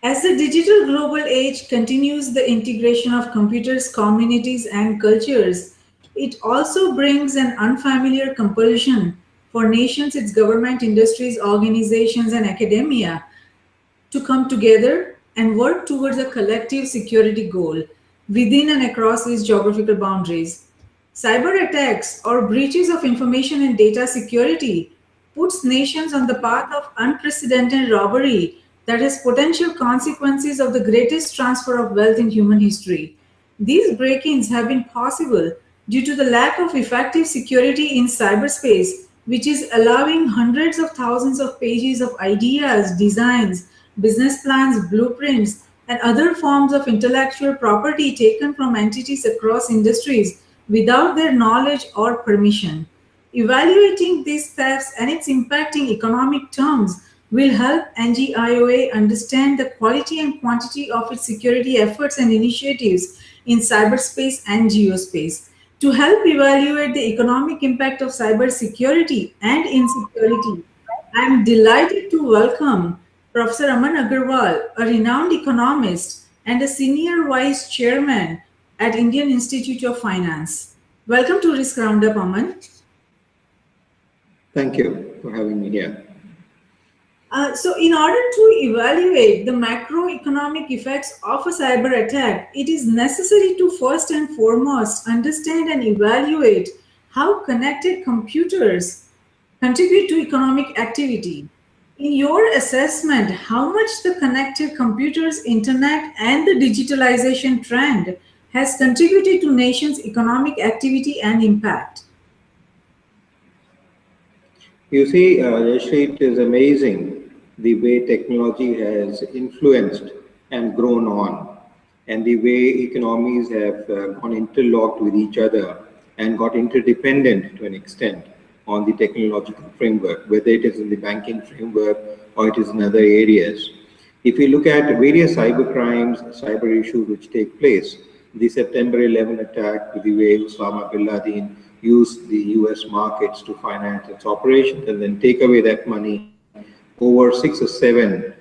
As the digital global age continues the integration of computers, communities, and cultures, it also brings an unfamiliar compulsion for nations, its government, industries, organizations, and academia to come together and work towards a collective security goal within and across these geographical boundaries. Cyber attacks or breaches of information and data security puts nations on the path of unprecedented robbery that has potential consequences of the greatest transfer of wealth in human history. These break-ins have been possible due to the lack of effective security in cyberspace, which is allowing hundreds of thousands of pages of ideas, designs, business plans, blueprints, and other forms of intellectual property taken from entities across industries without their knowledge or permission. Evaluating these thefts and its impact in economic terms will help NGIOA understand the quality and quantity of its security efforts and initiatives in cyberspace and geospace. To help evaluate the economic impact of cybersecurity and insecurity, I am delighted to welcome Professor Aman Aggarwal, a renowned economist and a senior vice chairman at Indian Institute of Finance. Welcome to Risk Roundup, Aman. Thank you for having me here. So, in order to evaluate the macroeconomic effects of a cyber attack, it is necessary to first and foremost understand and evaluate how connected computers contribute to economic activity. In your assessment, how much the connected computers, internet, and the digitalization trend has contributed to nations' economic activity and impact? You see, Yashri, it is amazing the way technology has influenced and grown on, and the way economies have gone interlocked with each other and got interdependent to an extent on the technological framework, whether it is in the banking framework or it is in other areas. If you look at various cyber crimes, cyber issues which take place, the September 11 attack, the way Osama bin Laden used the US markets to finance its operations and then take away that money over 6 or 7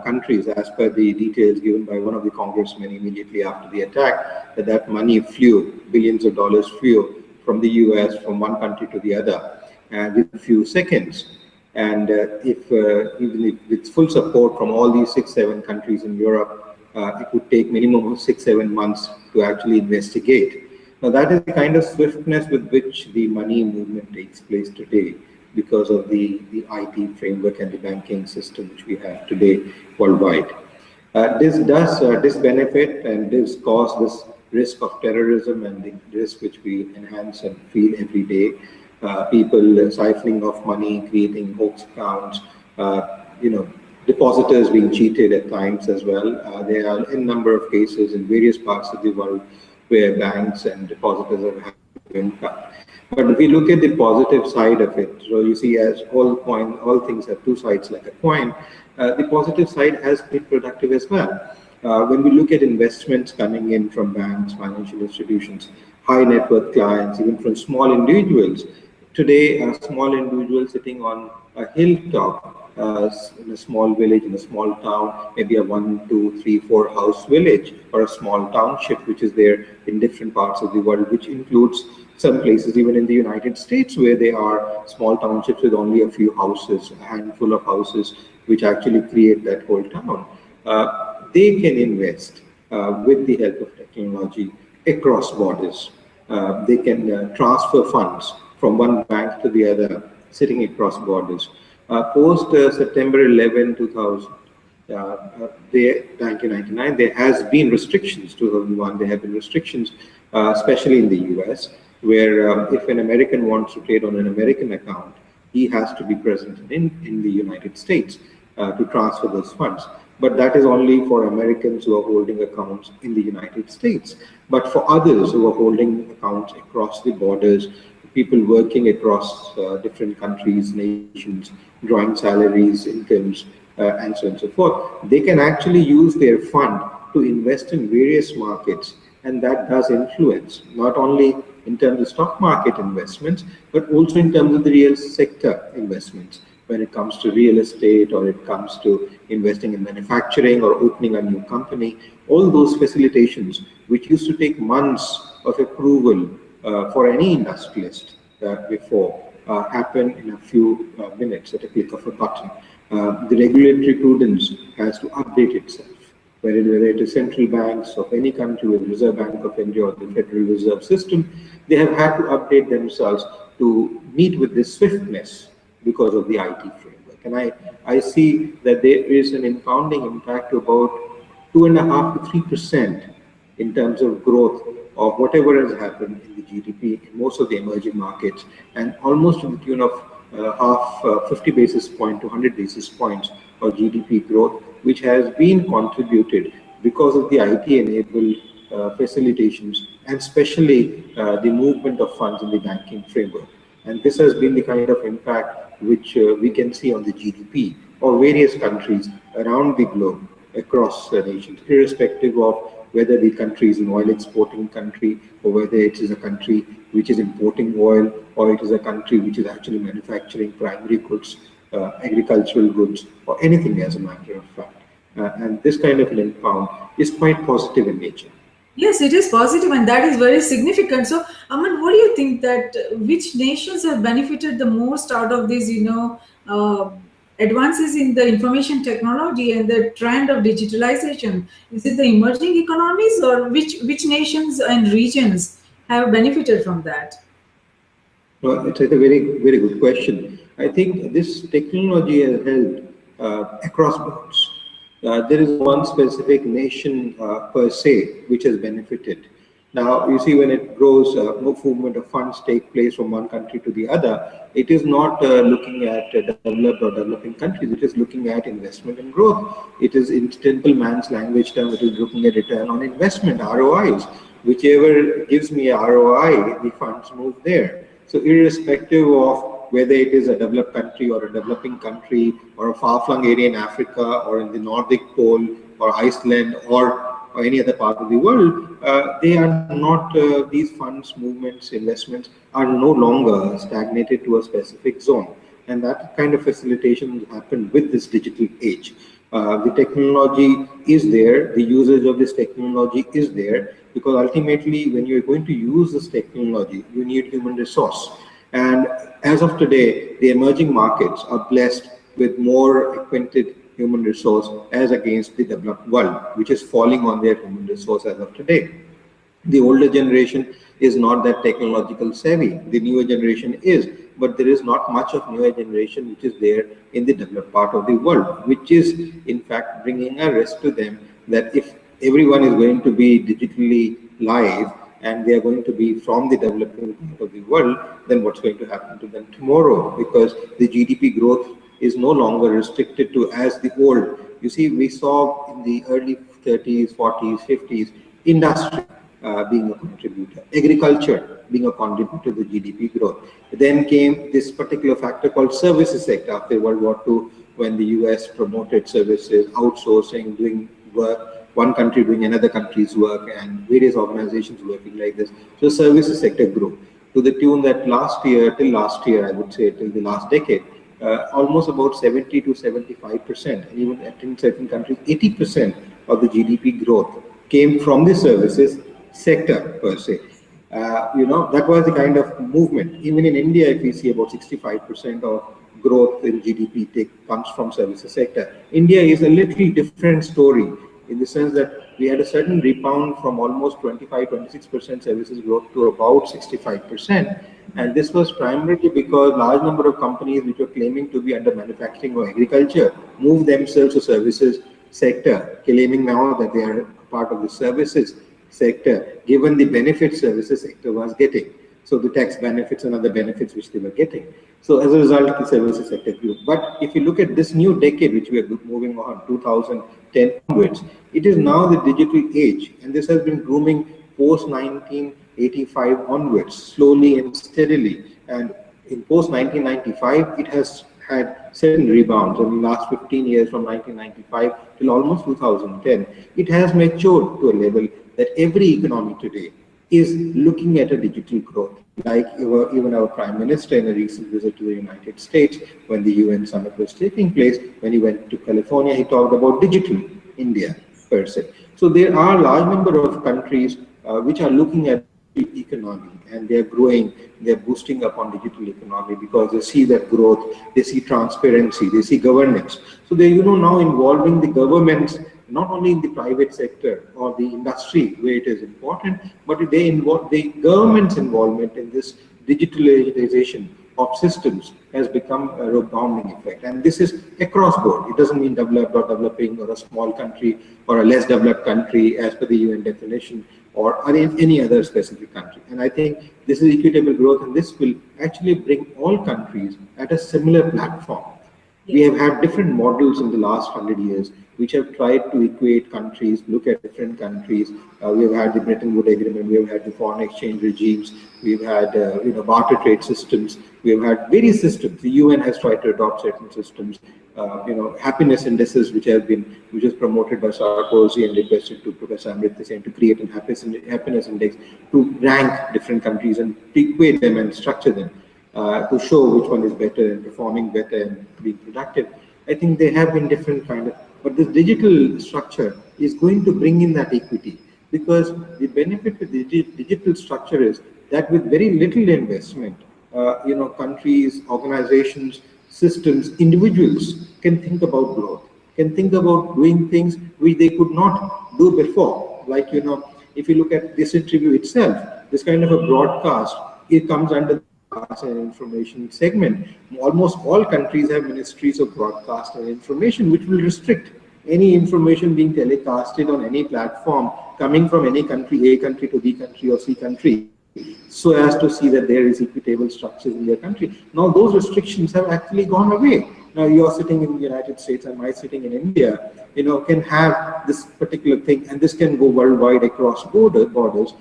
countries, as per the details given by one of the congressmen immediately after the attack, that money flew, billions of dollars flew from the US from one country to the other within a few seconds. And even if with full support from all these 6, 7 countries in Europe, it would take minimum of 6, 7 months to actually investigate. Now that is the kind of swiftness with which the money movement takes place today because of the IT framework and the banking system which we have today worldwide. This benefit and this cause this risk of terrorism and the risk which we enhance and feel every day. People siphoning of money, creating hoax accounts, depositors being cheated at times as well. There are a number of cases in various parts of the world where banks and depositors have had impact. But if we look at the positive side of it, so you see, as all things have two sides like a coin, the positive side has been productive as well. When we look at investments coming in from banks, financial institutions, high net worth clients, even from small individuals, today a small individual sitting on a hilltop in a small village, in a small town, maybe a 1, 2, 3, 4 house village or a small township which is there in different parts of the world, which includes some places even in the United States where there are small townships with only a few houses, a handful of houses which actually create that whole town. They can invest with the help of technology across borders. They can transfer funds from one bank to the other, sitting across borders. Post September 11, 2000, 1999, there has been restrictions. 2001, there have been restrictions, especially in the US, where if an American wants to trade on an American account, he has to be present in the United States to transfer those funds. But that is only for Americans who are holding accounts in the United States. But for others who are holding accounts across the borders, people working across different countries, nations, drawing salaries, incomes, and so on and so forth, they can actually use their fund to invest in various markets. And that does influence, not only in terms of stock market investments, but also in terms of the real sector investments. when it comes to real estate or it comes to investing in manufacturing or opening a new company. All those facilitations, which used to take months of approval for any industrialist before, happen in a few minutes at a click of a button. The regulatory prudence has to update itself, whether it is central banks of any country, with Reserve Bank of India or the Federal Reserve System, they have had to update themselves to meet with this swiftness because of the IT framework. And I see that there is an impounding impact to about 2.5 to 3% in terms of growth of whatever has happened in the GDP in most of the emerging markets, and almost to the tune of 50 basis point to 100 basis points of GDP growth, which has been contributed because of the IT-enabled facilitations, and especially the movement of funds in the banking framework. And this has been the kind of impact which we can see on the GDP of various countries around the globe, across nations, irrespective of whether the country is an oil exporting country or whether it is a country which is importing oil or it is a country which is actually manufacturing primary goods, agricultural goods, or anything as a matter of fact. And this kind of an impound is quite positive in nature. Yes, it is positive, and that is very significant. So, Aman, what do you think that which nations have benefited the most out of these, advances in the information technology and the trend of digitalization? Is it the emerging economies, or which nations and regions have benefited from that? Well, it's a very good question. I think this technology has helped across boards. There is one specific nation per se which has benefited. Now, you see, when it grows, movement of funds take place from one country to the other. It is not looking at developed or developing countries. It is looking at investment and growth. It is, in simple man's language term, it is looking at return on investment, ROIs. Whichever gives me a ROI, the funds move there. So irrespective of whether it is a developed country or a developing country or a far-flung area in Africa or in the Nordic Pole or Iceland or any other part of the world, they are not, these funds, movements, investments are no longer stagnated to a specific zone. And that kind of facilitation happened with this digital age. The technology is there, the usage of this technology is there, because ultimately when you're going to use this technology, you need human resource. And as of today, the emerging markets are blessed with more acquainted human resource as against the developed world, which is falling on their human resource as of today. The older generation is not that technological savvy. The newer generation is, but there is not much of newer generation which is there in the developed part of the world, which is in fact bringing a risk to them that if everyone is going to be digitally live and they are going to be from the developing part of the world, then what's going to happen to them tomorrow? Because the GDP growth is no longer restricted to as the old. You see, we saw in the early 30s, 40s, 50s, industry being a contributor, agriculture being a contributor to the GDP growth. Then came this particular factor called services sector after World War II, when the US promoted services, outsourcing, doing work, one country doing another country's work, and various organizations working like this. So the services sector grew to the tune that till last year, I would say till the last decade, almost about 70 to 75%, and even in certain countries, 80% of the GDP growth came from the services sector per se. That was the kind of movement. Even in India, if we see about 65% of growth in GDP comes from services sector. India is a little different story in the sense that we had a certain rebound from almost 25-26% services growth to about 65%. And this was primarily because large number of companies which were claiming to be under manufacturing or agriculture moved themselves to services sector, claiming now that they are part of the services sector, given the benefits services sector was getting. So the tax benefits and other benefits which they were getting. So as a result, the services sector grew. But if you look at this new decade, which we are moving on, 2010 onwards, it is now the digital age. And this has been grooming post 1985 onwards, slowly and steadily. And in post 1995, it has had certain rebounds. In the last 15 years, from 1995 till almost 2010, it has matured to a level that every economy today is looking at a digital growth. Like even our Prime Minister in a recent visit to the United States, when the UN summit was taking place, when he went to California, he talked about digital India per se. So there are a large number of countries which are looking at digital economy, and they're growing, they're boosting up on digital economy because they see that growth, they see transparency, they see governance. So they're now involving the governments not only in the private sector or the industry where it is important, but they involve the government's involvement in this digitalization of systems has become a rebounding effect. And this is across board. It doesn't mean developed or developing or a small country or a less developed country as per the UN definition or any other specific country. And I think this is equitable growth, and this will actually bring all countries at a similar platform. We Yes. have had different models in the last 100 years which have tried to equate countries, look at different countries. We have had the Bretton Woods Agreement, we have had the foreign exchange regimes, we've had barter trade systems, we have had various systems. The UN has tried to adopt certain systems. Happiness indices which is promoted by Sarkozy and requested to Professor Amrit Sen to create an happiness index to rank different countries and equate them and structure them to show which one is better and performing better and being productive. I think they have been different kind of, but this digital structure is going to bring in that equity, because the benefit with the digital structure is that with very little investment, countries, organizations, systems, individuals can think about growth, can think about doing things which they could not do before. Like, if you look at this interview itself, this kind of a broadcast, it comes under the broadcast and information segment. Almost all countries have ministries of broadcast and information, which will restrict any information being telecasted on any platform coming from any country, A country to B country or C country, so as to see that there is equitable structures in their country. Now those restrictions have actually gone away. Now you're sitting in the United States and my sitting in India, can have this particular thing, and this can go worldwide across borders.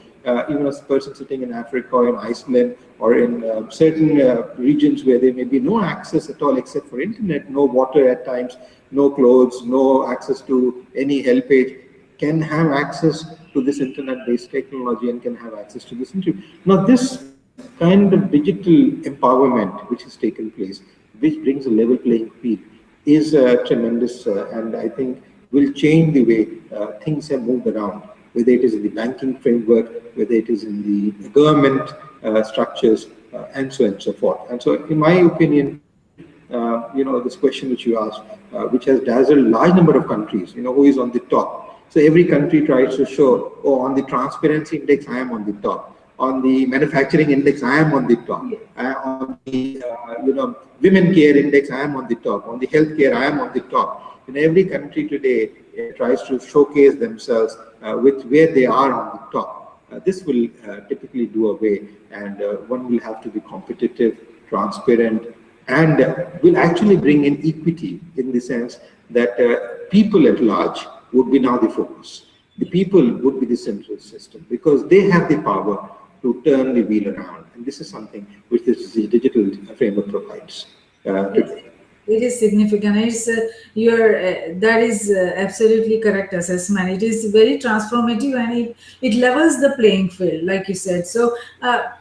Even a person sitting in Africa or in Iceland or in certain regions where there may be no access at all except for internet, no water at times, no clothes, no access to any help aid, can have access to this internet-based technology and can have access to this interview. Now, this kind of digital empowerment which has taken place, which brings a level playing field, is tremendous, and I think will change the way things have moved around, whether it is in the banking framework, whether it is in the government structures, and so on and so forth. And so, in my opinion, this question which you asked, which has dazzled large number of countries, who is on the top. So every country tries to show, oh, on the transparency index, I am on the top. On the manufacturing index, I am on the top. On the women care index, I am on the top. On the healthcare, I am on the top. In every country today tries to showcase themselves with where they are on the top. This will typically do away, and one will have to be competitive, transparent, and will actually bring in equity in the sense that people at large would be now the focus. The people would be the central system because they have the power to turn the wheel around. And this is something which this digital framework provides today. It is significant. That is absolutely correct assessment. It is very transformative, and it levels the playing field, like you said. So, I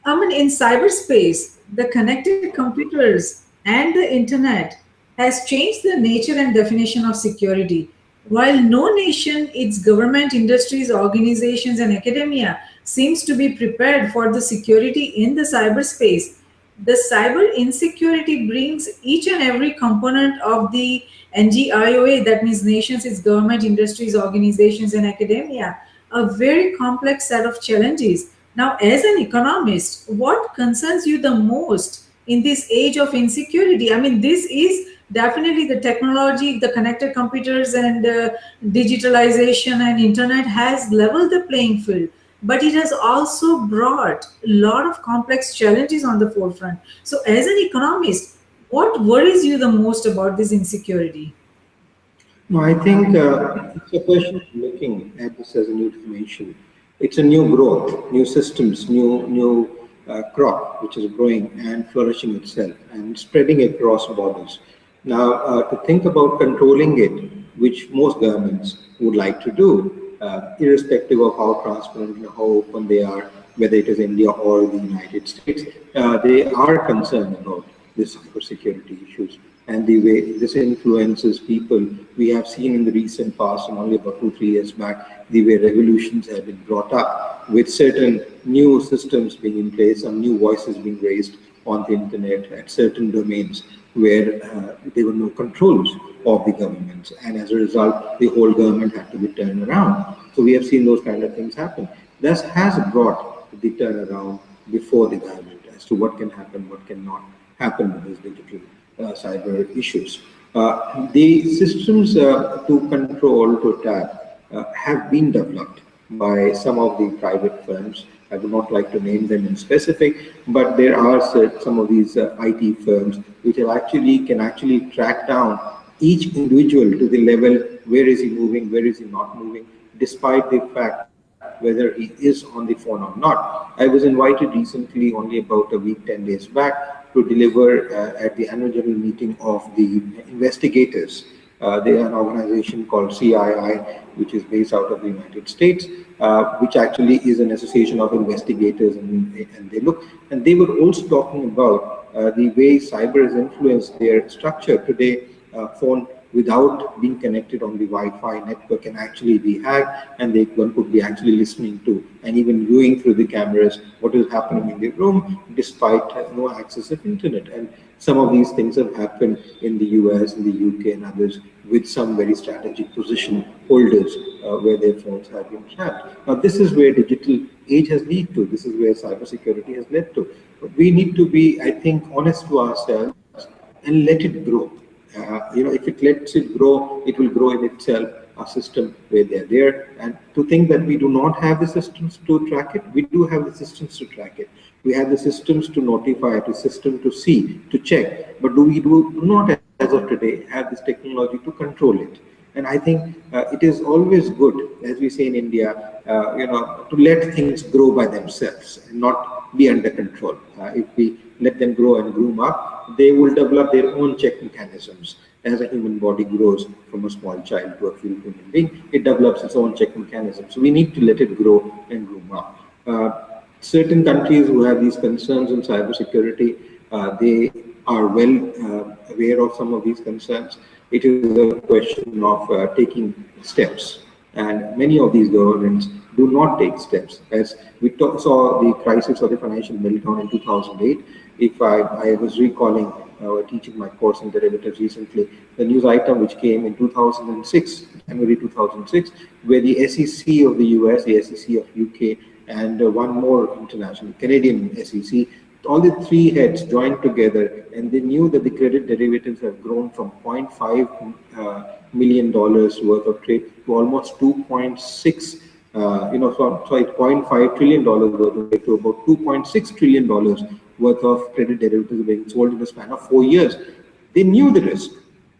mean, in cyberspace, the connected computers and the internet has changed the nature and definition of security. While no nation, its government, industries, organizations, and academia seems to be prepared for the security in the cyberspace, the cyber insecurity brings each and every component of the NGIOA, that means nations, its government, industries, organizations, and academia, a very complex set of challenges. Now, as an economist, what concerns you the most in this age of insecurity? I mean, this is definitely the technology, the connected computers, and digitalization and internet has leveled the playing field, but it has also brought a lot of complex challenges on the forefront. So, as an economist, what worries you the most about this insecurity? No, I think it's a question of looking at this as a new dimension. It's a new growth, new systems, new crop which is growing and flourishing itself and spreading across borders. Now, to think about controlling it, which most governments would like to do, irrespective of how transparent and how open they are, whether it is India or the United States, they are concerned about the cybersecurity issues and the way this influences people. We have seen in the recent past, and only about 2, 3 years back, the way revolutions have been brought up with certain new systems being in place, some new voices being raised on the internet at certain domains where there were no controls of the governments. And as a result, the whole government had to be turned around. So we have seen those kind of things happen. This has brought the turnaround before the government as to what can happen, what cannot happen with these digital cyber issues. The systems to control, to tap, have been developed by some of the private firms. I would not like to name them in specific, but there are some of these IT firms which have can actually track down each individual to the level where is he moving, where is he not moving, despite the fact whether he is on the phone or not. I was invited recently, only about a week, 10 days back, to deliver at the annual general meeting of the investigators. They are an organization called CII, which is based out of the United States, which actually is an association of investigators, and they were also talking about the way cyber has influenced their structure. Today, phone without being connected on the Wi-Fi network can actually be hacked, and one could be actually listening to and even viewing through the cameras what is happening in the room, despite no access of internet. And some of these things have happened in the US, in the UK, and others with some very strategic position holders where their phones have been trapped. Now, this is where digital age has led to. This is where cybersecurity has led to. But we need to be, I think, honest to ourselves and let it grow. If it lets it grow, it will grow in itself, a system where they're there. And to think that we do not have the systems to track it, we do have the systems to track it. We have the systems to notify, the system to see, to check. But do not, as of today, have this technology to control it. And I think it is always good, as we say in India, to let things grow by themselves and not be under control. If we let them grow and groom up, they will develop their own check mechanisms. As a human body grows from a small child to a full human being, it develops its own check mechanism. So we need to let it grow and groom up. Certain countries who have these concerns in cybersecurity, they are well aware of some of these concerns. It is a question of taking steps. And many of these governments do not take steps. As we saw the crisis of the financial meltdown in 2008, if I was recalling teaching my course in derivatives recently, the news item which came in 2006, January 2006, where the SEC of the US, the SEC of UK, and one more international, Canadian SEC, all the three heads joined together, and they knew that the credit derivatives have grown from $0.5 million worth of trade to almost 2.6, $0.5 trillion worth of trade to about $2.6 trillion worth of credit derivatives being sold in the span of 4 years. They knew the risk.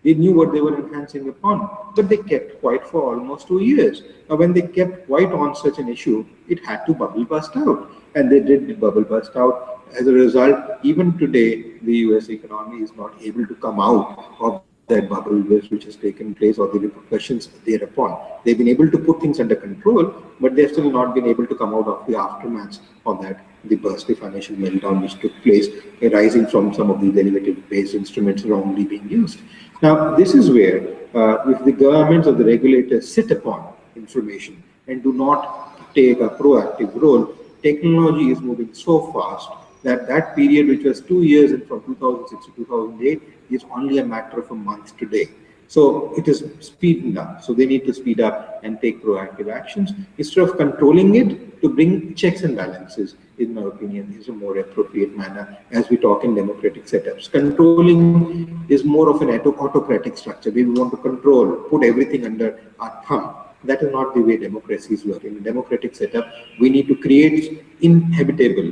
They knew what they were enhancing upon, but they kept quiet for almost 2 years. Now, when they kept quiet on such an issue, it had to bubble burst out, and they did the bubble burst out. As a result, even today, the US economy is not able to come out of that bubble burst which has taken place, or the repercussions thereupon. They've been able to put things under control, but they've still not been able to come out of the aftermath of that, the burst, the financial meltdown which took place, arising from some of the derivative-based instruments wrongly being used. Now, this is where, if the governments or the regulators sit upon information and do not take a proactive role, technology is moving so fast that that period, which was 2 years and from 2006 to 2008, is only a matter of a month today. So it is speeding up. So they need to speed up and take proactive actions. Instead of controlling it, to bring checks and balances, in my opinion, is a more appropriate manner as we talk in democratic setups. Controlling is more of an autocratic structure. We want to control, put everything under our thumb. That is not the way democracies work. In a democratic setup, we need to create inhabitable,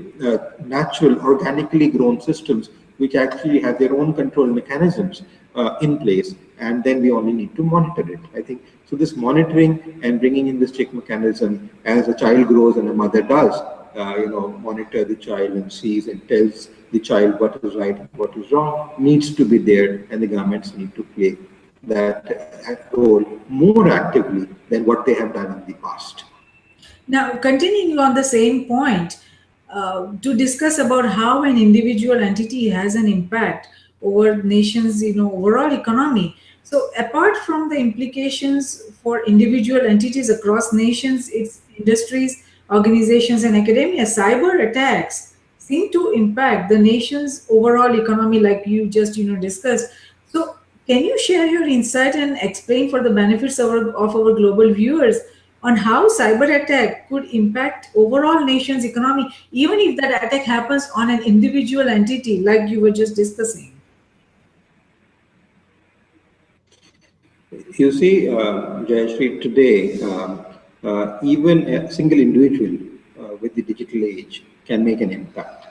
natural, organically grown systems which actually have their own control mechanisms in place, and then we only need to monitor it. I think so. This monitoring and bringing in this check mechanism as a child grows and a mother does, monitor the child and sees and tells the child what is right and what is wrong, needs to be there, and the governments need to play that role more actively than what they have done in the past. Now, continuing on the same point, to discuss about how an individual entity has an impact over nations, overall economy. So, apart from the implications for individual entities across nations, its industries, organizations, and academia, cyber attacks seem to impact the nation's overall economy, like you just discussed. So, can you share your insight and explain for the benefits of our global viewers on how cyber attack could impact overall nation's economy, even if that attack happens on an individual entity, like you were just discussing? You see, Jayashree, today, even a single individual with the digital age can make an impact.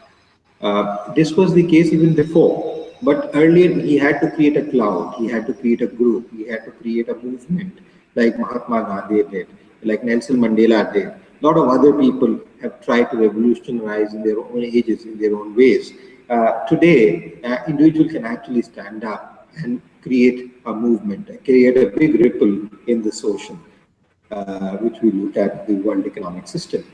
This was the case even before, but earlier he had to create a cloud, he had to create a group, he had to create a movement like Mahatma Gandhi did, like Nelson Mandela did. A lot of other people have tried to revolutionize in their own ages, in their own ways. Today, individual can actually stand up and create a movement, create a big ripple in the social, which we look at the world economic system.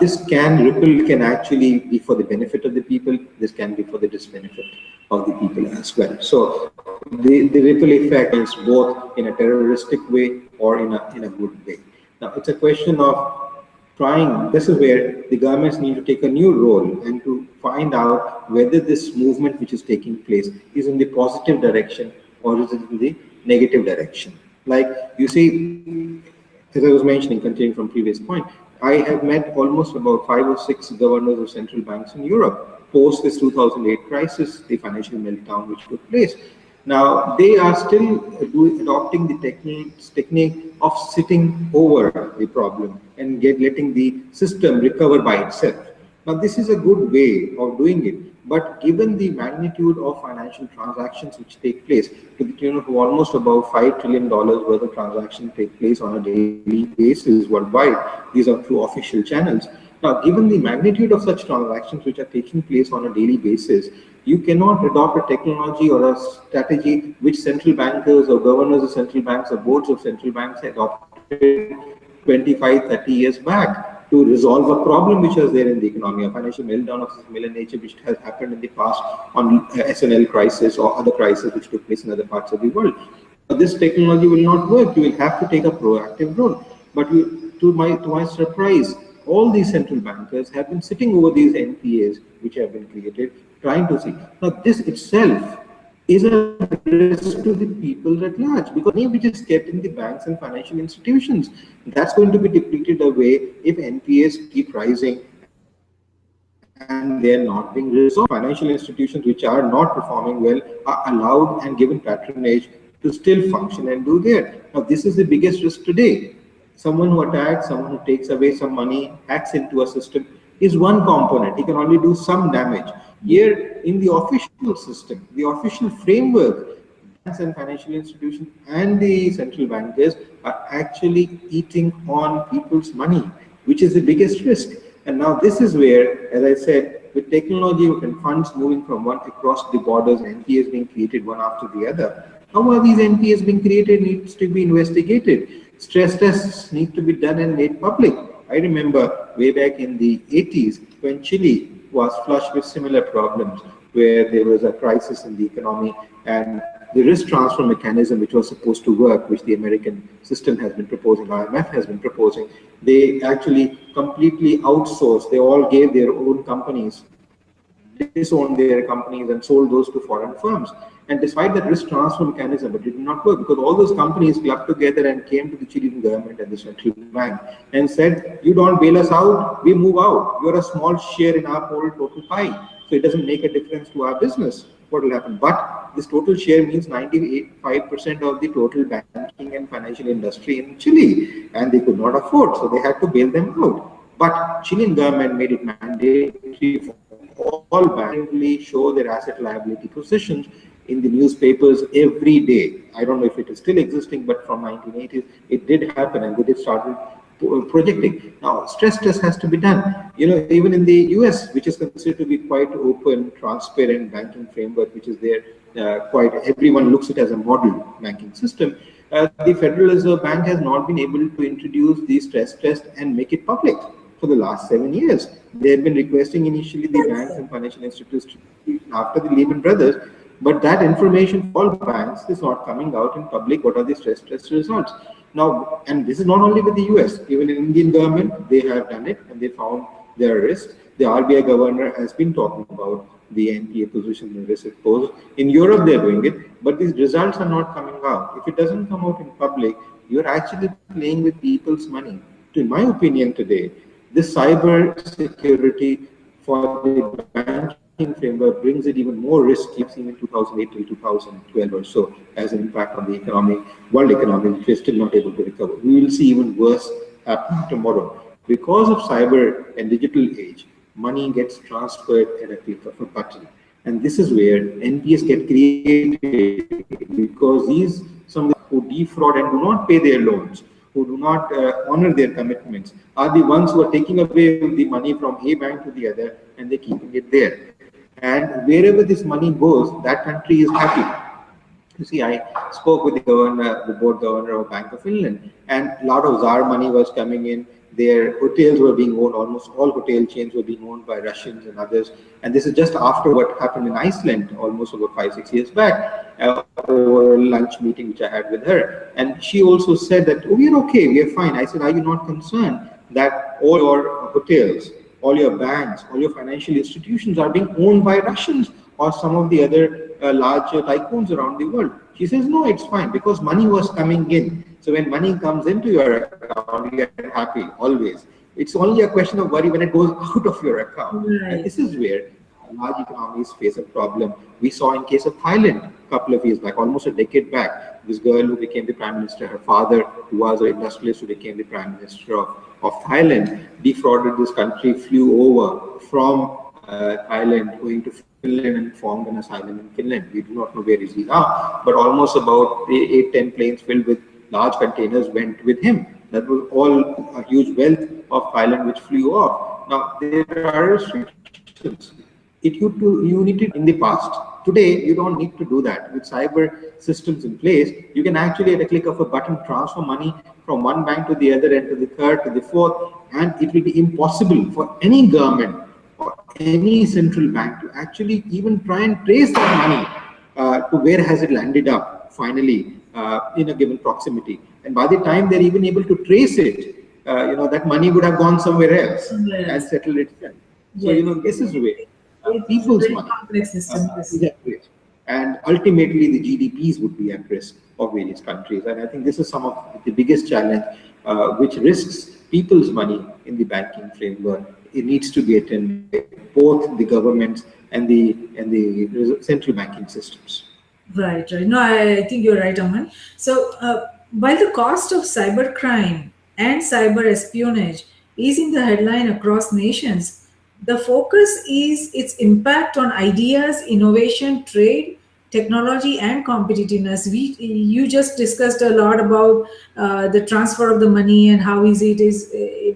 This can ripple can actually be for the benefit of the people. This can be for the disbenefit of the people as well. So the ripple effect is both in a terroristic way or in a good way. Now it's a question of trying. This is where the governments need to take a new role and to find out whether this movement which is taking place is in the positive direction or is it in the negative direction. Like you see, as I was mentioning, continuing from previous point, I have met almost about 5 or 6 governors of central banks in Europe post this 2008 crisis, the financial meltdown which took place. Now they are still adopting the technique of sitting over the problem and letting the system recover by itself. Now this is a good way of doing it. But given the magnitude of financial transactions which take place, to the tune of almost about $5 trillion worth of transactions take place on a daily basis worldwide, these are through official channels. Now, given the magnitude of such transactions which are taking place on a daily basis, you cannot adopt a technology or a strategy which central bankers or governors of central banks or boards of central banks adopted 25, 30 years back to resolve a problem which was there in the economy, a financial meltdown of similar nature which has happened in the past on SNL crisis or other crises which took place in other parts of the world. Now, this technology will not work. You will have to take a proactive role. But to my surprise, all these central bankers have been sitting over these NPAs which have been created, trying to see. Now, this itself is a risk to the people at large because the money which is kept in the banks and financial institutions, that's going to be depleted away if NPAs keep rising and they're not being resolved. Financial institutions which are not performing well are allowed and given patronage to still function and do there. Now, this is the biggest risk today. Someone who attacks, someone who takes away some money, hacks into a system is one component. He can only do some damage. Here, in the official system, the official framework, banks and financial institutions and the central bankers are actually eating on people's money, which is the biggest risk. And now this is where, as I said, with technology and funds moving from one across the borders, NPAs being created one after the other. How are these NPAs being created needs to be investigated. Stress tests need to be done and made public. I remember way back in the 80s when Chile was flushed with similar problems, where there was a crisis in the economy and the risk transfer mechanism, which was supposed to work, which the American system has been proposing, IMF has been proposing, they actually completely outsourced. They all gave their own companies, disowned their companies and sold those to foreign firms. And despite that risk transfer mechanism, it did not work because all those companies clubbed together and came to the Chilean government and the central bank and said, you don't bail us out, we move out. You're a small share in our whole total pie. So it doesn't make a difference to our business. What will happen? But this total share means 95% of the total banking and financial industry in Chile, and they could not afford, so they had to bail them out. But Chilean government made it mandatory for all banks to show their asset liability positions in the newspapers every day. I don't know if it is still existing, but from 1980s, it did happen and they did started projecting. Now, stress test has to be done. Even in the US, which is considered to be quite open, transparent banking framework, which is there quite everyone looks it as a model banking system, the Federal Reserve Bank has not been able to introduce the stress test and make it public for the last 7 years. They have been requesting initially the banks and financial institutions after the Lehman Brothers, but that information for all banks is not coming out in public. What are the stress test results? Now, and this is not only with the US, even in Indian government, they have done it and they found their risk. The RBI governor has been talking about the NPA position and risk exposed. In Europe, they're doing it, but these results are not coming out. If it doesn't come out in public, you're actually playing with people's money. In my opinion today, this cyber security for the banking framework brings it even more risk we have seen in 2008 till 2012 or so as an impact on the economy, world economy, which we're still not able to recover. We will see even worse happening tomorrow. Because of cyber and digital age, money gets transferred at a click of a button. And this is where NPS get created because these some of the who defraud and do not pay their loans, who do not honor their commitments, are the ones who are taking away the money from a bank to the other and they're keeping it there. And wherever this money goes, that country is happy. You see, I spoke with the governor, the board governor of Bank of Finland, and a lot of ZAR money was coming in. Their hotels were being owned, almost all hotel chains were being owned by Russians and others. And this is just after what happened in Iceland almost over 5, 6 years back, over a lunch meeting which I had with her. And she also said that, oh, we're okay, we're fine. I said, are you not concerned that all your hotels, all your banks, all your financial institutions are being owned by Russians or some of the other large tycoons around the world? She says, no, it's fine because money was coming in. So when money comes into your account, you get happy always. It's only a question of worry when it goes out of your account. And this is where large economies face a problem. We saw in case of Thailand a couple of years back, almost a decade back, this girl who became the prime minister, her father, who was an industrialist who became the prime minister of Thailand, defrauded this country, flew over from Thailand going to Finland and formed an asylum in Finland. We do not know where is he now, but almost about 8, 10 planes filled with large containers went with him. That was all a huge wealth of Thailand which flew off. Now there are restrictions. You need it in the past. Today you don't need to do that. With cyber systems in place, you can actually at a click of a button transfer money from one bank to the other and to the third to the fourth, and it will be impossible for any government or any central bank to actually even try and trace that money to where has it landed up finally in a given proximity. And by the time they're even able to trace it, that money would have gone somewhere else and settled itself. So, this is where It's a people's very money complex system. is at risk. And ultimately, the GDPs would be at risk of various countries. And I think this is some of the biggest challenge which risks people's money in the banking framework. It needs to be attended by both the governments and the central banking systems. Right, right. No, I think you're right, Aman. So, while the cost of cybercrime and cyber espionage is in the headline across nations, the focus is its impact on ideas, innovation, trade, technology, and competitiveness. You just discussed a lot about the transfer of the money and how easy it is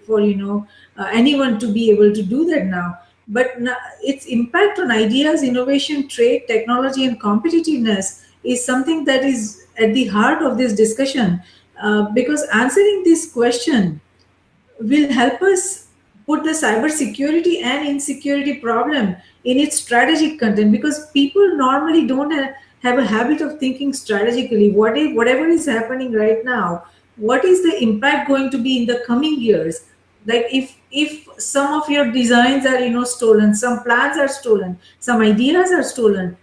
for anyone to be able to do that now. But its impact on ideas, innovation, trade, technology, and competitiveness is something that is at the heart of this discussion. Because answering this question will help us put the cybersecurity and insecurity problem in its strategic content, because people normally don't have a habit of thinking strategically. Whatever is happening right now, what is the impact going to be in the coming years? Like if some of your designs are stolen, some plans are stolen, some ideas are stolen,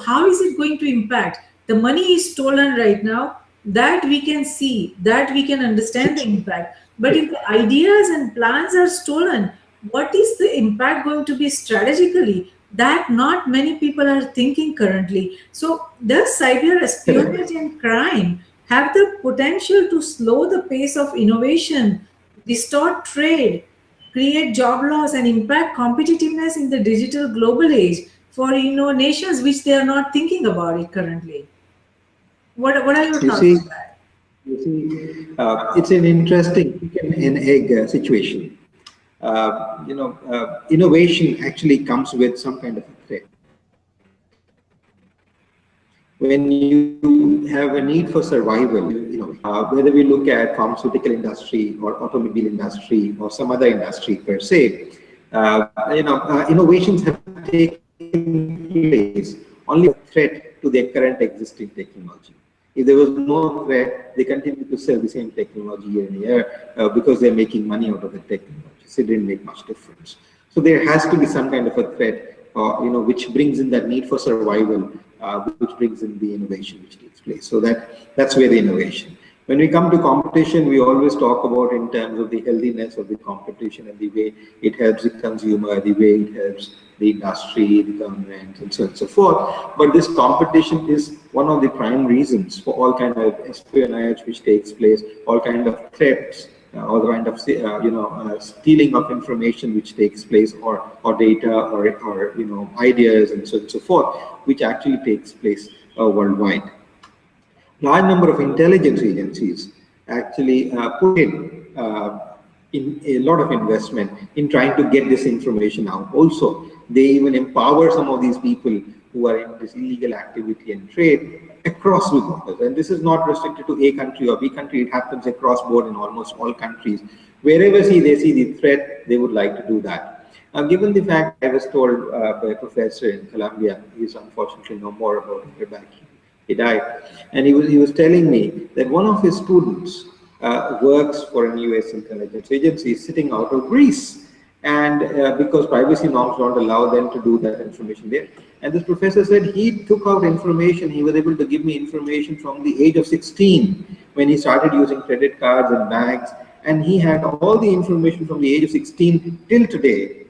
how is it going to impact? The money is stolen right now, that we can see, that we can understand the impact. But if the ideas and plans are stolen, what is the impact going to be strategically? That not many people are thinking currently. So does cyber espionage Correct. and crime have the potential to slow the pace of innovation, distort trade, create job loss, and impact competitiveness in the digital global age for nations which they are not thinking about it currently? What are your You thoughts see, on that? it's an interesting chicken and egg situation. Innovation actually comes with some kind of a threat. when you have a need for survival, whether we look at pharmaceutical industry or automobile industry or some other industry per se, innovations have taken place only threat to their current existing technology. If there was no threat, they continue to sell the same technology year in year because they're making money out of the technology. So it didn't make much difference. So there has to be some kind of a threat, which brings in that need for survival, which brings in the innovation which takes place. So that's where the innovation. When we come to competition, we always talk about in terms of the healthiness of the competition and the way it helps the consumer, the way it helps the industry, the government, and so on and so forth. But this competition is one of the prime reasons for all kind of espionage which takes place, all kind of threats, all kind of stealing of information which takes place, or data, or ideas, and so on and so forth, which actually takes place worldwide. Large number of intelligence agencies actually put in a lot of investment in trying to get this information out. Also, they even empower some of these people who are in this illegal activity and trade across the borders. And this is not restricted to A country or B country, it happens across board in almost all countries. Wherever they see the threat, they would like to do that. Now, given the fact I was told by a professor in Columbia, he is unfortunately no more about a year back, he died, and he was telling me that one of his students works for an US intelligence agency sitting out of Greece, and because privacy norms don't allow them to do that information there. And this professor said he took out information, he was able to give me information from the age of 16 when he started using credit cards and banks, and he had all the information from the age of 16 till today,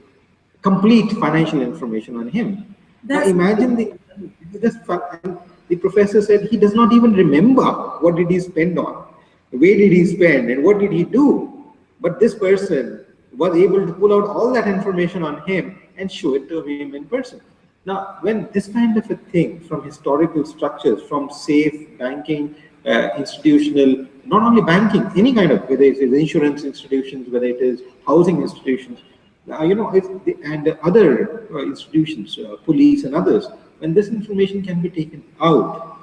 complete financial information on him. Now That's imagine the professor said he does not even remember what did he spend on, where did he spend, and what did he do. But this person was able to pull out all that information on him and show it to him in person. Now, when this kind of a thing from historical structures, from safe banking, institutional, not only banking, any kind of, whether it is insurance institutions, whether it is housing institutions, and other institutions, police and others, when this information can be taken out,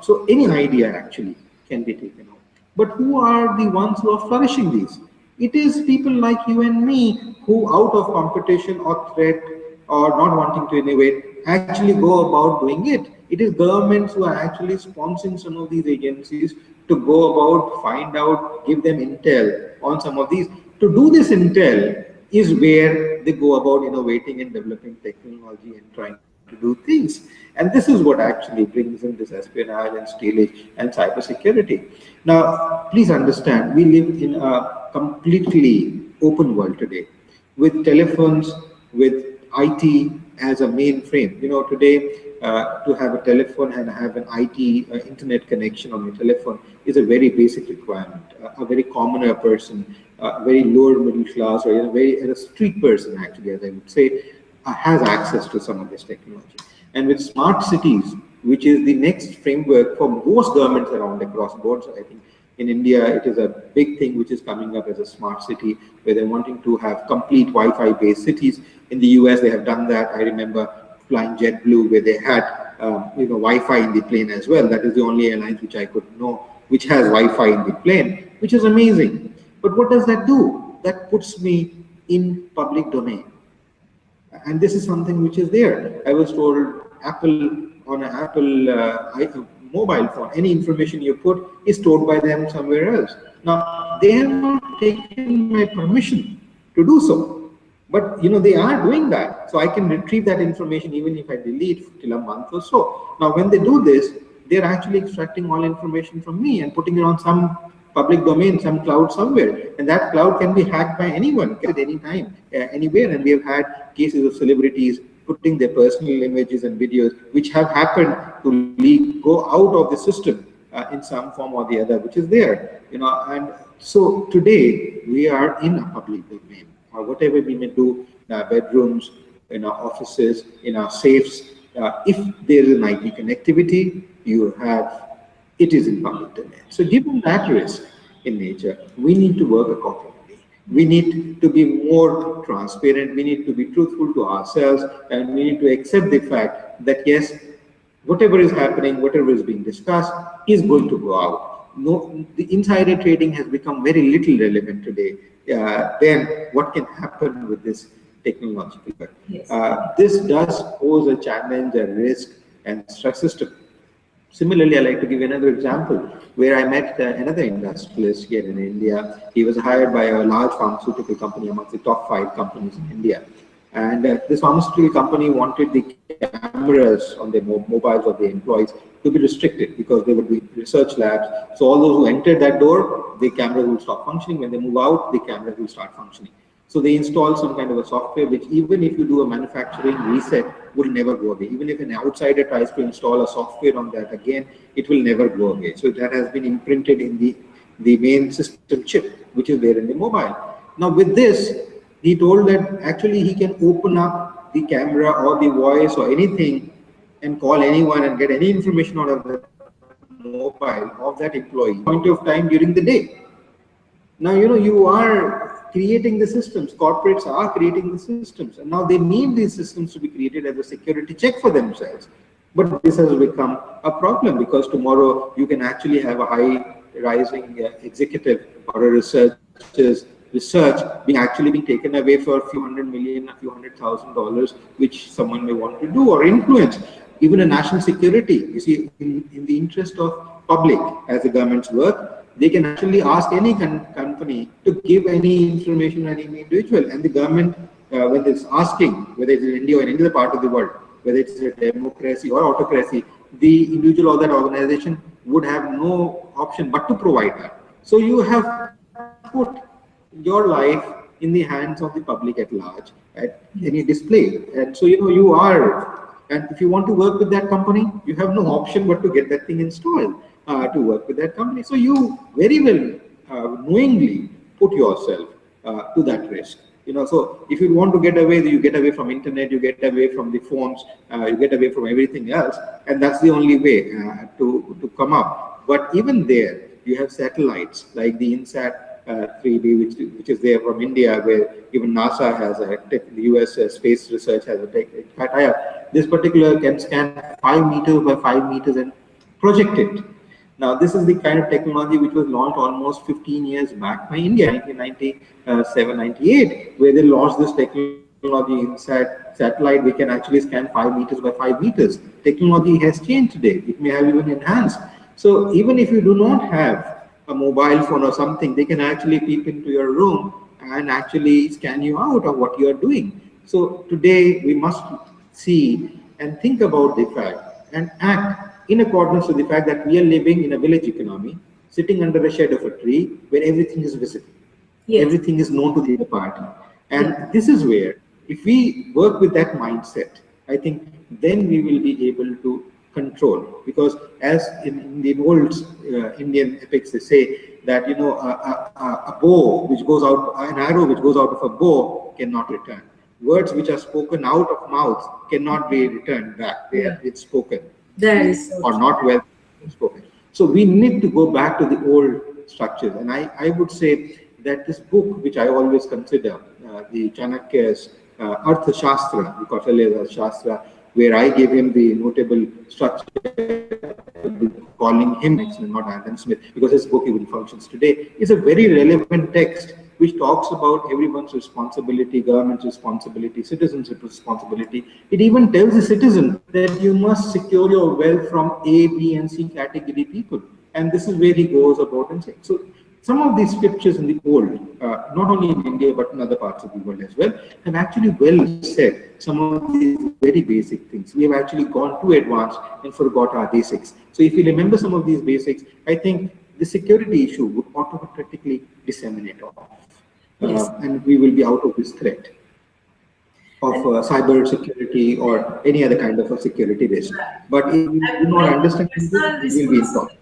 so any idea actually can be taken out. But who are the ones who are flourishing these? It is people like you and me who, out of competition or threat or not wanting to innovate, actually go about doing it. It is governments who are actually sponsoring some of these agencies to go about, find out, give them intel on some of these. To do this intel is where they go about innovating and developing technology and trying to do things. And this is what actually brings in this espionage and stealage and cybersecurity. Now, please understand, we live in a completely open world today with telephones, with IT as a mainframe. Today, to have a telephone and have an IT internet connection on your telephone is a very basic requirement. A very commoner person, a very lower middle class, or a street person, actually, as I would say, has access to some of this technology. And with smart cities, which is the next framework for most governments around across boards, I think in India, it is a big thing which is coming up as a smart city, where they're wanting to have complete Wi-Fi based cities. In the US, they have done that. I remember flying JetBlue, where they had Wi-Fi in the plane as well. That is the only airline which I could know which has Wi-Fi in the plane, which is amazing. But what does that do? That puts me in public domain. And this is something which is there. I was told on an Apple mobile phone, any information you put is stored by them somewhere else. Now, they have not taken my permission to do so. But they are doing that. So I can retrieve that information even if I delete till a month or so. Now, when they do this, they're actually extracting all information from me and putting it on some public domain, some cloud somewhere. And that cloud can be hacked by anyone at any time, anywhere. And we have had cases of celebrities putting their personal images and videos, which have happened to go out of the system in some form or the other, which is there. And so today we are in a public domain. Or whatever we may do in our bedrooms, in our offices, in our safes, if there is an IT connectivity, it is in public domain. So given that risk in nature, we need to work accordingly. We need to be more transparent. We need to be truthful to ourselves, and we need to accept the fact that yes, whatever is happening, whatever is being discussed, is going to go out. No, the insider trading has become very little relevant today. Then what can happen with this technological work? Yes. This does pose a challenge, a risk, and stresses to. Similarly, I like to give another example where I met another industrialist here in India. He was hired by a large pharmaceutical company, amongst the top five companies in India. And this pharmaceutical company wanted the cameras on the mobiles of the employees to be restricted because they would be research labs. So all those who entered that door, the cameras will stop functioning. When they move out, the cameras will start functioning. So they install some kind of a software which, even if you do a manufacturing reset, will never go away. Even if an outsider tries to install a software on that again, it will never go away. So that has been imprinted in the main system chip, which is there in the mobile. Now with this, he told that actually he can open up the camera or the voice or anything and call anyone and get any information out of that mobile of that employee point of time during the day. Now, you are creating the systems, corporates are creating the systems, and now they need these systems to be created as a security check for themselves. But this has become a problem because tomorrow you can actually have a high rising executive or a researcher's research being taken away for a few hundred million, a few $100,000, which someone may want to do or influence. Even a national security, you see, in the interest of public, as the governments work, they can actually ask any company to give any information on any individual, and the government, when it's asking, whether it's in India or in any other part of the world, whether it's a democracy or autocracy, the individual or that organization would have no option but to provide that. So you have put your life in the hands of the public at large at any display. And so, you are, and if you want to work with that company, you have no option but to get that thing installed to work with that company. So you very well knowingly put yourself to that risk. So if you want to get away, you get away from internet, you get away from the phones, you get away from everything else, and that's the only way to come up. But even there, you have satellites like the INSAT 3D, which is there from India, where even NASA has the US Space Research has a tie-up. This particular can scan 5 meters by 5 meters and project it. Now, this is the kind of technology which was launched almost 15 years back by India, 1997, 98, where they launched this technology inside satellite. We can actually scan 5 meters by 5 meters. Technology has changed today. It may have even enhanced. So even if you do not have a mobile phone or something, they can actually peep into your room and actually scan you out of what you are doing. So today we must see and think about the fact and act in accordance with the fact that we are living in a village economy, sitting under the shade of a tree where everything is visible, Yes. everything is known to the other party. And Yeah. this is where, if we work with that mindset, I think then we will be able to control. Because as in the old Indian epics, they say that a bow which goes out, an arrow which goes out of a bow cannot return. Words which are spoken out of mouth cannot be returned back. Yeah. It's spoken That is so or true. not well spoken. So we need to go back to the old structures. And I would say that this book, which I always consider the Chanakya's Arthashastra, the Kautilya's Shastra, where I gave him the notable structure, calling him excellent, not Adam Smith, because his book even functions today, is a very relevant text which talks about everyone's responsibility, government's responsibility, citizens' responsibility. It even tells the citizen that you must secure your wealth from A, B, and C category people. And this is where he goes about and saying. So some of these scriptures in the old, not only in India but in other parts of the world as well, have actually well said some of these very basic things. We have actually gone too advanced and forgot our basics. So if we remember some of these basics, I think the security issue would automatically disseminate off. Yes. And we will be out of this threat of cyber security or any other kind of a security risk. But if we do And not when understand this, personal we will be in trouble. responsibility,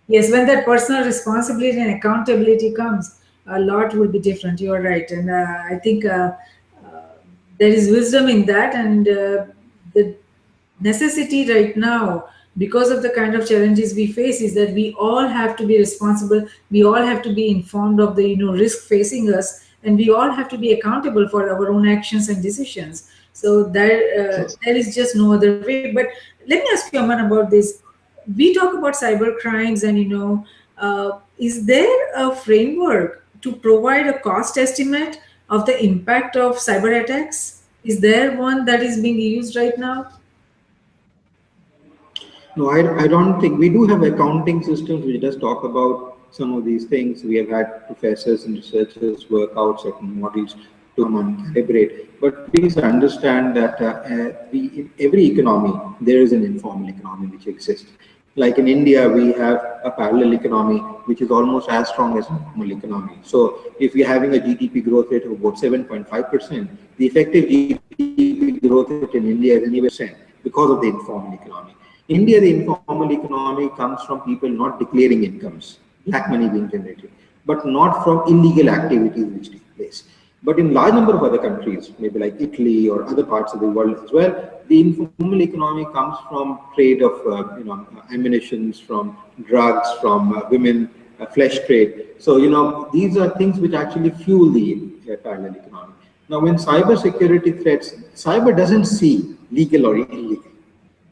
yes, when that personal responsibility and accountability comes, a lot will be different. You are right, and I think there is wisdom in that, and the necessity right now, because of the kind of challenges we face, is that we all have to be responsible. We all have to be informed of the risk facing us, and we all have to be accountable for our own actions and decisions. So there is just no other way. But let me ask you, Aman, about this. We talk about cyber crimes, and is there a framework to provide a cost estimate of the impact of cyber attacks? Is there one that is being used right now? No, I don't think we do have accounting systems which does talk about some of these things. We have had professors and researchers work out certain models to come and calibrate. But please understand that in every economy, there is an informal economy which exists. Like in India, we have a parallel economy which is almost as strong as a normal economy. So if we're having a GDP growth rate of about 7.5%, the effective GDP growth rate in India is anywhere because of the informal economy. In India, the informal economy comes from people not declaring incomes, black money being generated, but not from illegal activities which take place. But in large number of other countries, maybe like Italy or other parts of the world as well, the informal economy comes from trade of ammunitions, from drugs, from women, flesh trade. So these are things which actually fuel the parallel economy. Now, when cyber security threats, cyber doesn't see legal or illegal.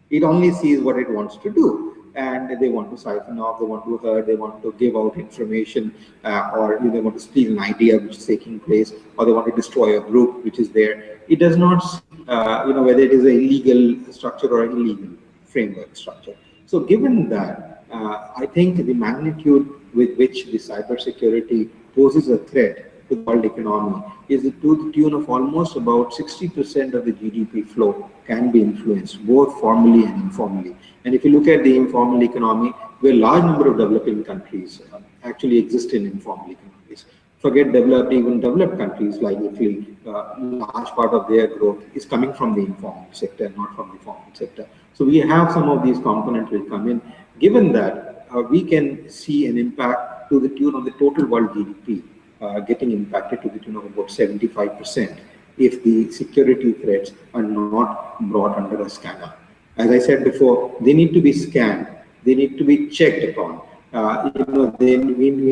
It only sees what it wants to do. And they want to siphon off, they want to hurt, they want to give out information, or they want to steal an idea which is taking place, or they want to destroy a group which is there. It does not see, whether it is a legal structure or an illegal framework structure. So, given that, I think the magnitude with which the cybersecurity poses a threat to the world economy is to the tune of almost about 60% of the GDP flow can be influenced, both formally and informally. And if you look at the informal economy, where a large number of developing countries actually exist in informal economies. Forget developed, even developed countries like Italy, large part of their growth is coming from the informal sector, not from the formal sector. So we have some of these components will come in. Given that, we can see an impact to the tune of the total world GDP getting impacted to the tune of about 75% if the security threats are not brought under a scanner. As I said before, they need to be scanned, they need to be checked upon. We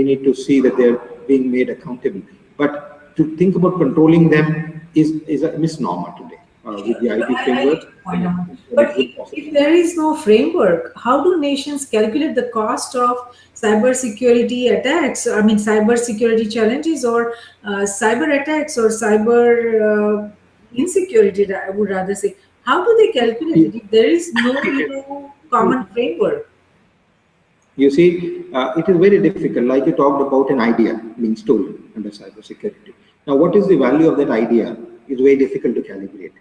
need to see that they're being made accountable. But to think about controlling them is a misnomer today. With the IT I get framework, your point, Aman. it But is if possible. there is no framework, how do nations calculate the cost of cybersecurity attacks? I mean, cybersecurity challenges, or cyber attacks, or cyber insecurity, I would rather say. How do they calculate it if there is no, common framework? You see, it is very difficult. Like you talked about an idea being stolen under cybersecurity. Now, what is the value of that idea? Is very difficult to calibrate.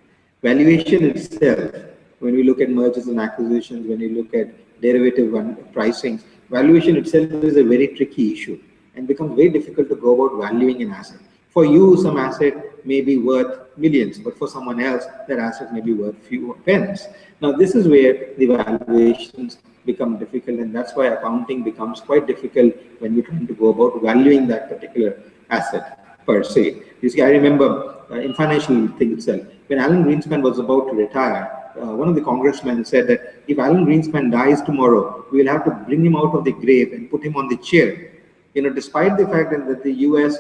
Valuation itself, when we look at mergers and acquisitions, when you look at derivative pricing, valuation itself is a very tricky issue and becomes very difficult to go about valuing an asset. For you, some asset may be worth millions, but for someone else, that asset may be worth few pence. Now, this is where the valuations become difficult, and that's why accounting becomes quite difficult when you're trying to go about valuing that particular asset per se. You see, I remember in financial thing itself, when Alan Greenspan was about to retire, one of the congressmen said that if Alan Greenspan dies tomorrow, we will have to bring him out of the grave and put him on the chair. Despite the fact that the US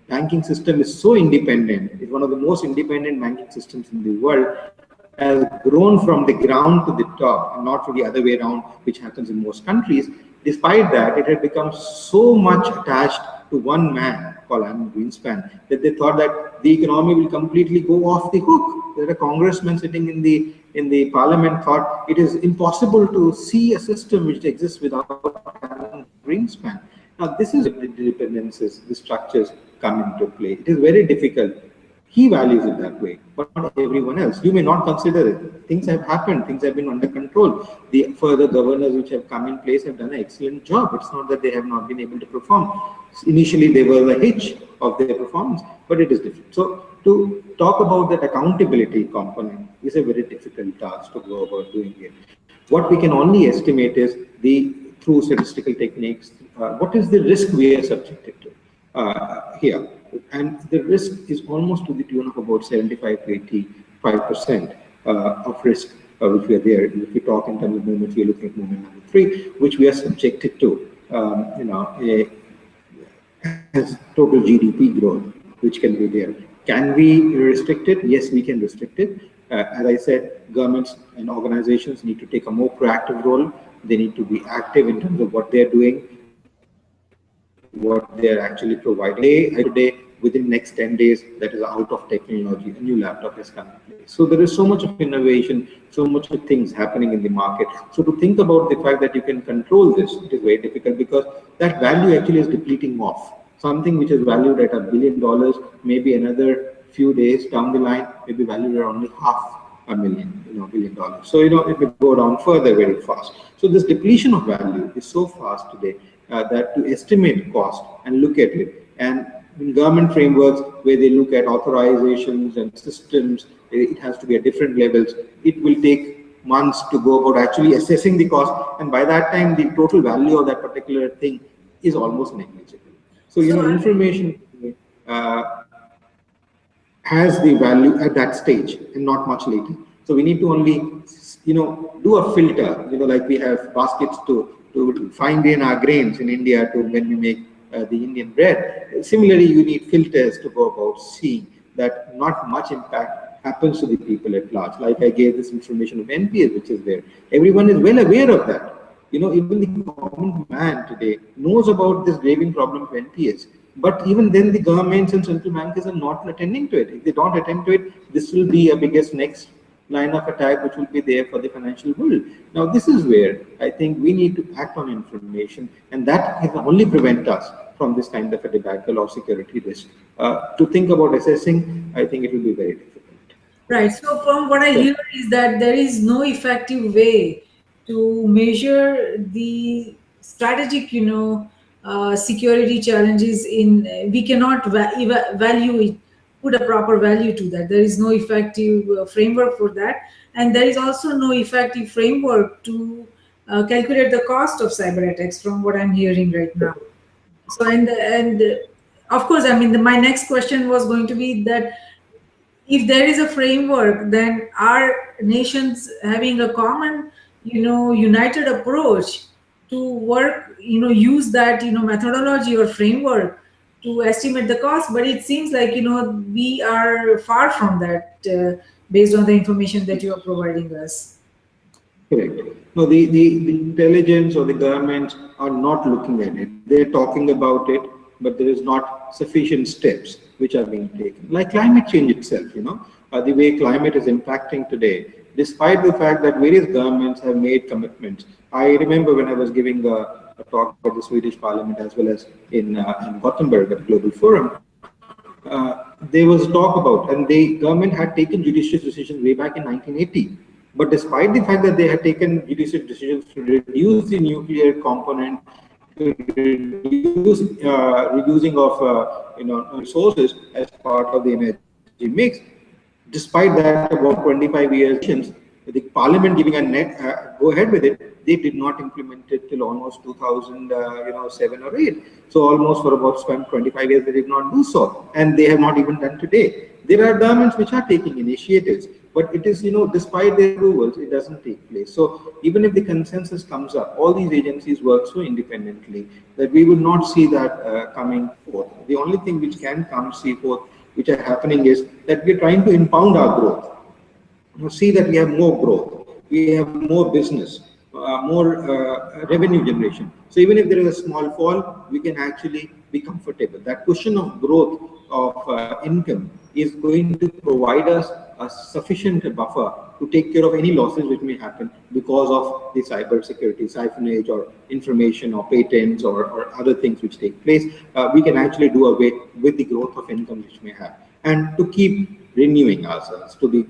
banking system is so independent, it's one of the most independent banking systems in the world, has grown from the ground to the top and not from the other way around, which happens in most countries. Despite that, it had become so much attached to one man called Alan Greenspan that they thought that the economy will completely go off the hook. That a congressman sitting in the parliament thought it is impossible to see a system which exists without Alan Greenspan. Now, this is where the dependencies, the structures come into play. It is very difficult. He values it that way, but not everyone else. You may not consider it. Things have happened, things have been under control. The further governors which have come in place have done an excellent job. It's not that they have not been able to perform. Initially, they were the hitch of their performance, but it is different. So, to talk about that accountability component is a very difficult task to go about doing it. What we can only estimate is through statistical techniques, what is the risk we are subjected to here. And the risk is almost to the tune of about 75 to 85% of risk which we are there. If we talk in terms of movements, we are looking at movement number 3, which we are subjected to, as total GDP growth, which can be there. Can we restrict it? Yes, we can restrict it. As I said, governments and organizations need to take a more proactive role. They need to be active in terms of what they're doing, what they're actually providing. Today, within next 10 days, that is out of technology, a new laptop has come in place. So there is so much of innovation, so much of things happening in the market. So to think about the fact that you can control this, it is very difficult because that value actually is depleting off. Something which is valued at $1 billion, maybe another few days down the line, may be valued at only half a million, $1 billion. So, it may go down further very fast. So this depletion of value is so fast today that to estimate cost and look at it, and in government frameworks where they look at authorizations and systems, it has to be at different levels. It will take months to go about actually assessing the cost, and by that time, the total value of that particular thing is almost negligible. So, So, information uh, has the value at that stage and not much later. So we need to only, do a filter, like we have baskets to find in our grains in India to when we make the Indian bread. Similarly, you need filters to go about seeing that not much impact happens to the people at large. Like I gave this information of NPS, which is there. Everyone is well aware of that. Even the common man today knows about this graving problem of NPS. But even then, the governments and central bankers are not attending to it. If they don't attend to it, this will be a biggest next line of attack, which will be there for the financial world. Now, this is where I think we need to act on information, and that can only prevent us from this kind of a debacle or security risk. To think about assessing, I think it will be very difficult. right. So, from what I So, hear is that there is no effective way to measure the strategic, security challenges. We cannot value it, put a proper value to that. There is no effective framework for that, and there is also no effective framework to calculate the cost of cyber attacks. From what I'm hearing right now. So, and of course, I mean, my next question was going to be that if there is a framework, then are nations having a common, united approach to work, use that, methodology or framework to estimate the cost? But it seems like, we are far from that, based on the information that you are providing us. correct. No, the intelligence or the governments are not looking at it. They're talking about it, but there is not sufficient steps which are being taken. Like climate change itself, the way climate is impacting today, despite the fact that various governments have made commitments. I remember when I was giving a talk at the Swedish Parliament as well as in Gothenburg at the Global Forum, there was talk about, and the government had taken judicious decisions way back in 1980. But despite the fact that they had taken judicious decisions to reduce the nuclear component, to reduce reusing of resources as part of the energy mix, despite that, about 25 years, the parliament giving a net go ahead with it, they did not implement it till almost 2007 or 8. So almost for about 25 years, they did not do so, and they have not even done today. There are governments which are taking initiatives, but it is, despite their approvals, it doesn't take place. So even if the consensus comes up, all these agencies work so independently that we will not see that coming forth. The only thing which can come see forth, which are happening, is that we're trying to impound our growth. See that we have more growth, we have more business, more revenue generation. So even if there is a small fall, we can actually be comfortable. That cushion of growth of income is going to provide us a sufficient buffer to take care of any losses which may happen because of the cyber security siphonage or information or patents or other things which take place. We can actually do away with the growth of income which may have, and to keep renewing ourselves, to be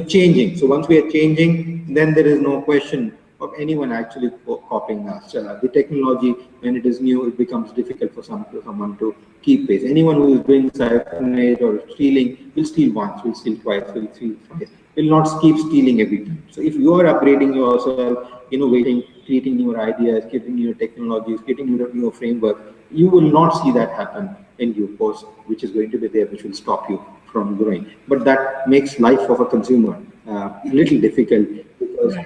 changing. So once we are changing, then there is no question of anyone actually copying us. The technology, when it is new, it becomes difficult for someone to keep pace. Anyone who is doing siphonage or stealing will steal once, will steal twice, will steal twice, will not keep stealing every time. So if you are upgrading yourself, innovating, creating new ideas, creating new technologies, creating new framework, you will not see that happen in due course, which is going to be there, which will stop you from growing. But that makes life of a consumer a little difficult because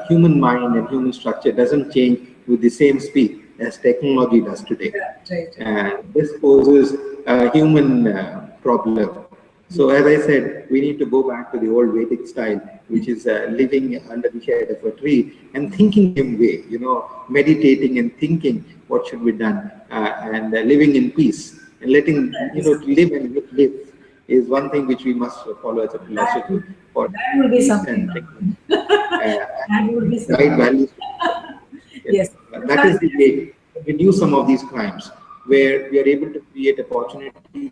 human mind and human structure doesn't change with the same speed as technology does today. Yeah, right. And this poses a human problem So, as I said, we need to go back to the old Vedic style, which is living under the shade of a tree and thinking the same way, meditating and thinking what should be done, and living in peace and letting, That is to live and live is one thing which we must follow as a that philosophy would for that would be peace something. and technology. That would be Right something. values. Yes. That is the way to reduce some of these crimes, where we are able to create opportunities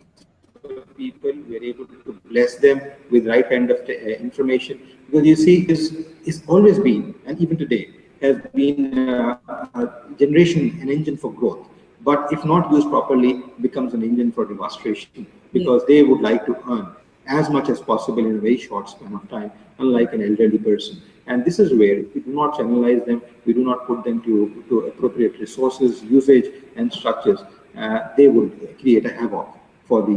for people, we are able to bless them with right kind of information. Because you see, is always been, and even today, has been a generation, an engine for growth. But if not used properly, becomes an engine for devastation because they would Yes. like to earn as much as possible in a very short span of time, unlike an elderly person. And this is where, if we do not channelize them, we do not put them to appropriate resources, usage, and structures, they would create a havoc for the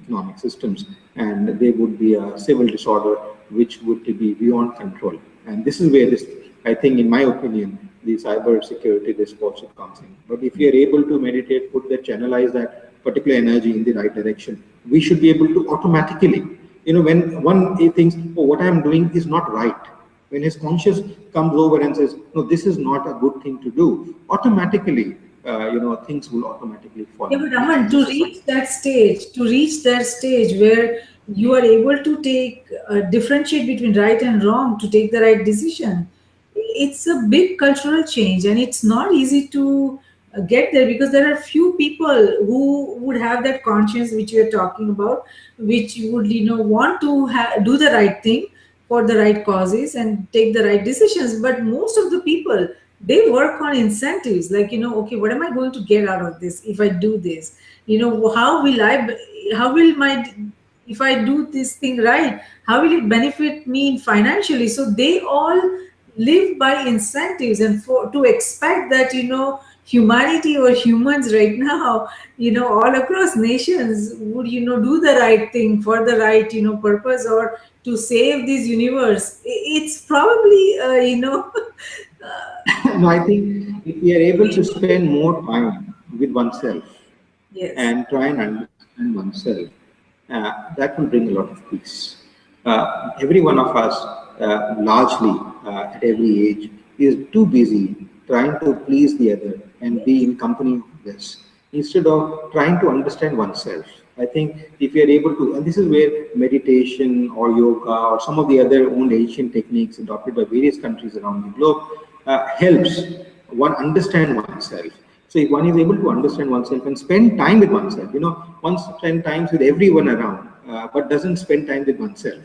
economic systems, and there would be a civil disorder which would be beyond control. And this is where this, I think, in my opinion, the cyber security risk also comes in. But if we are able to meditate, put that, channelize that particular energy in the right direction, we should be able to automatically, when one thinks, oh, what I am doing is not right, when his conscious comes over and says, no, this is not a good thing to do, automatically, things will automatically fall Yeah, in but place Aman, as a society. to reach that stage where you are able to take differentiate between right and wrong, to take the right decision, it's a big cultural change, and it's not easy to get there because there are few people who would have that conscience which you are talking about, which would want to do the right thing for the right causes and take the right decisions. But most of the people, they work on incentives, like, okay, what am I going to get out of this if I do this? How will my, if I do this thing right, how will it benefit me financially? So they all live by incentives, and for to expect that humanity or humans right now, all across nations would do the right thing for the right purpose, or to save this universe, it's probably No, I think if we are able to spend more time with oneself yes. and try and understand oneself, that will bring a lot of peace. Every one of us, largely at every age, is too busy trying to please the other and be Yes. in company of others instead of trying to understand oneself. I think if we are able to, and this is where meditation or yoga or some of the other old ancient techniques adopted by various countries around the globe helps one understand oneself. So if one is able to understand oneself and spend time with oneself, one spend times with everyone around, but doesn't spend time with oneself.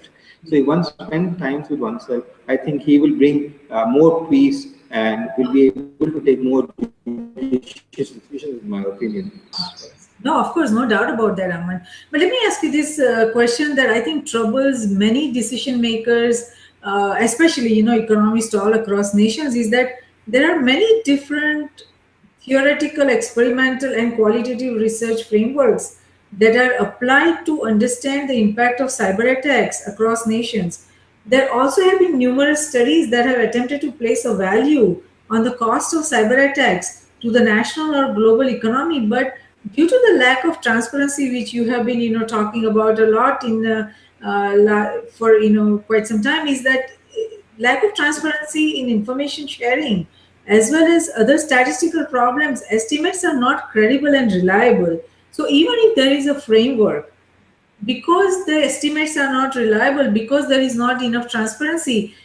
So if one spend times with oneself, I think he will bring more peace and will be able to take more judicious decisions, in my opinion. Of course. No, of course, no doubt about that, Aman. But let me ask you this question that I think troubles many decision makers, especially economists all across nations, is that there are many different theoretical, experimental, and qualitative research frameworks that are applied to understand the impact of cyber attacks across nations. There also have been numerous studies that have attempted to place a value on the cost of cyber attacks to the national or global economy, but due to the lack of transparency, which you have been talking about a lot in for quite some time, is that lack of transparency in information sharing, as well as other statistical problems, estimates are not credible and reliable. So even if there is a framework, because the estimates are not reliable, because there is not enough transparency,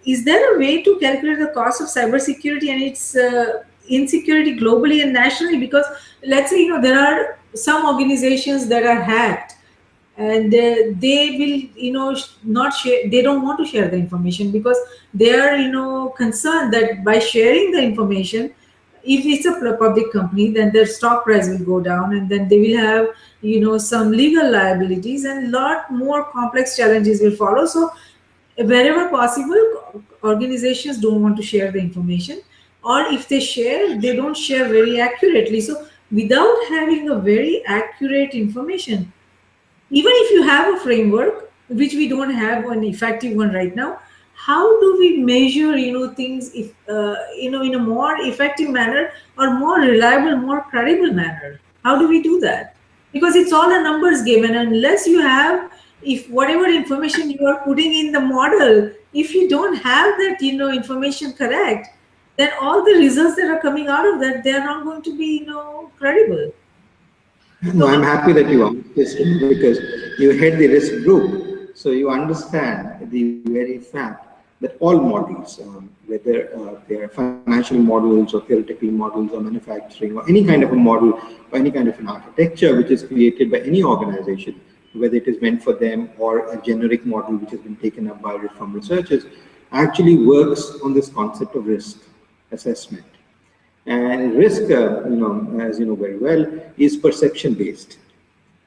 is there a way to calculate the cost of cybersecurity and its insecurity globally and nationally? Because let's say there are some organizations that are hacked, and they will not share, they don't want to share the information because they are concerned that by sharing the information, if it's a public company, then their stock price will go down, and then they will have some legal liabilities, and lot more complex challenges will follow. So wherever possible, organizations don't want to share the information, or if they share, they don't share very accurately. So without having a very accurate information, even if you have a framework, which we don't have an effective one right now, how do we measure things, if in a more effective manner, or more reliable, more credible manner? How do we do that? because it's all a numbers game, and unless you have, if whatever information you are putting in the model, if you don't have that information correct, then all the results that are coming out of that, they are not going to be credible. No, So I'm happy that you asked this because you head the risk group, so you understand the very fact that all models, whether they are financial models or theoretical models or manufacturing or any kind of a model or any kind of an architecture which is created by any organization, whether it is meant for them or a generic model which has been taken up by from researchers, actually works on this concept of risk assessment. And risk, as you know very well, is perception based.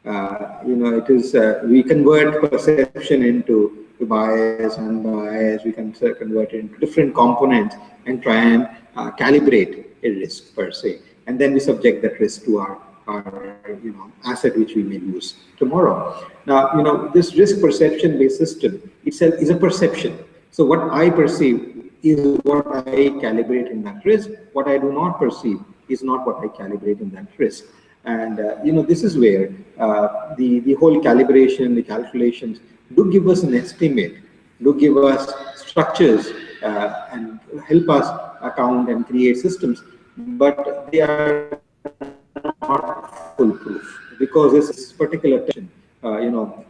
It is we convert perception into bias, unbiased. We can convert it into different components and try and calibrate a risk per se, and then we subject that risk to our asset which we may lose tomorrow. Now, this risk perception based system itself is a perception. So what I perceive is what I calibrate in that risk. What I do not perceive is not what I calibrate in that risk. And this is where the whole calibration, the calculations do give us an estimate, do give us structures and help us account and create systems, but they are not foolproof because this particular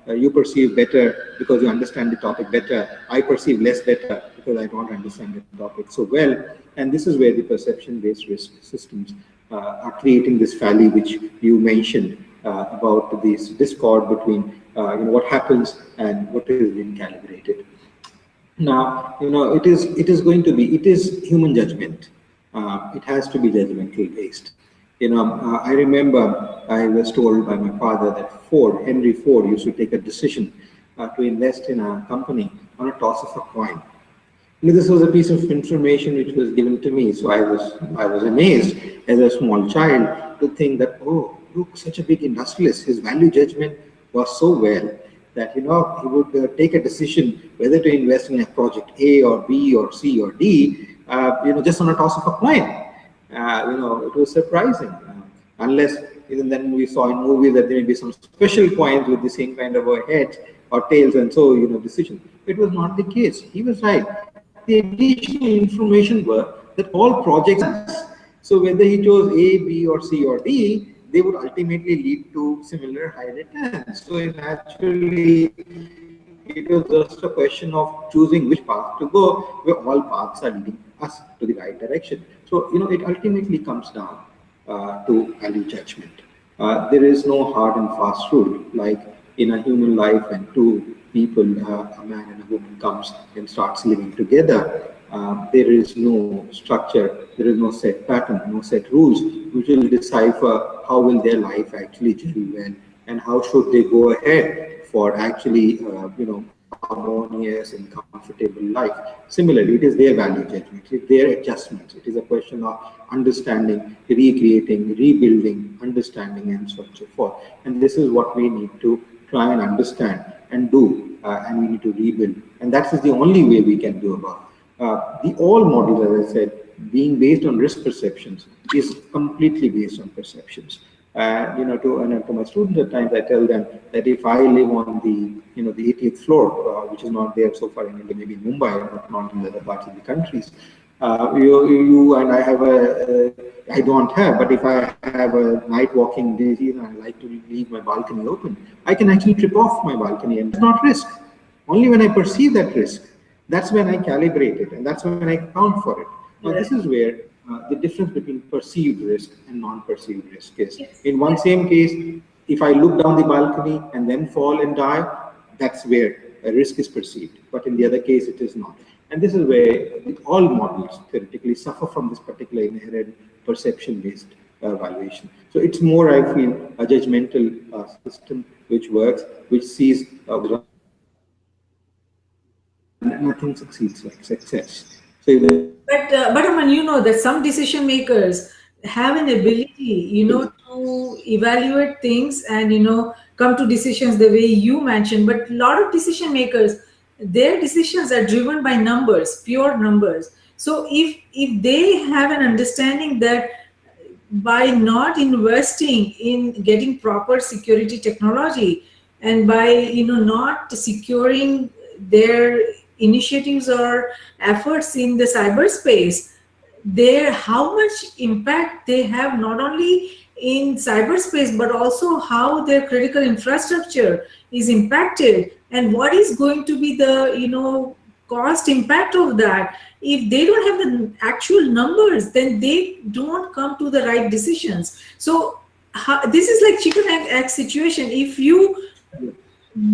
you perceive better because you understand the topic better. I perceive less better because I don't understand the topic so well. And this is where the perception-based risk systems are creating this valley, which you mentioned about this discord between what happens and what is being calibrated. Now, it is human judgment. It has to be judgmental based. I remember I was told by my father that Henry Ford used to take a decision to invest in a company on a toss of a coin. This was a piece of information which was given to me, so I was amazed as a small child to think that, oh, look, such a big industrialist, his value judgment was so well that he would take a decision whether to invest in a project A or B or C or D, just on a toss of a coin. It was surprising. Unless even then we saw in movies that there may be some special coins with the same kind of a heads or tails, and so decision. It was not the case. He was right. The additional information were that all projects, so whether he chose A, B, or C or D, they would ultimately lead to similar high returns. So naturally, it was just a question of choosing which path to go, where all paths are leading us to the right direction. So it ultimately comes down to value judgment. There is no hard and fast rule like in a human life when two people, a man and a woman, comes and starts living together. There is no structure, there is no set pattern, no set rules which will decipher how will their life actually gel well and how should they go ahead for actually harmonious and comfortable life. Similarly, it is their value judgment, it's their adjustments. It is a question of understanding, recreating, rebuilding, understanding, and so on and so forth. And this is what we need to try and understand and do, and we need to rebuild. And that is the only way we can do about it. The all models, as I said, being based on risk perceptions, is completely based on perceptions. To my students at times, I tell them that if I live on the 80th floor, which is not there so far in India, maybe in Mumbai, not in the other parts of the countries, you and I have I don't have, but if I have a night walking disease and I like to leave my balcony open, I can actually trip off my balcony, and it's not risk. Only when I perceive that risk, that's when I calibrate it, and that's when I account for it. Now, this is where the difference between perceived risk and non-perceived risk is. In one same case, if I look down the balcony and then fall and die, that's where a risk is perceived. But in the other case, it is not. And this is where all models theoretically suffer from this particular inherent perception-based valuation. So it's more, I feel, a judgmental system which works, which sees nothing succeeds like success. So but Aman, that some decision makers have an ability, to evaluate things and come to decisions the way you mentioned. But a lot of decision makers, their decisions are driven by numbers, pure numbers. So if they have an understanding that by not investing in getting proper security technology, and by not securing their initiatives or efforts in the cyberspace, their how much impact they have, not only in cyberspace but also how their critical infrastructure is impacted, and what is going to be the cost impact of that. If they don't have the actual numbers, then they don't come to the right decisions. So this is like chicken and egg situation. If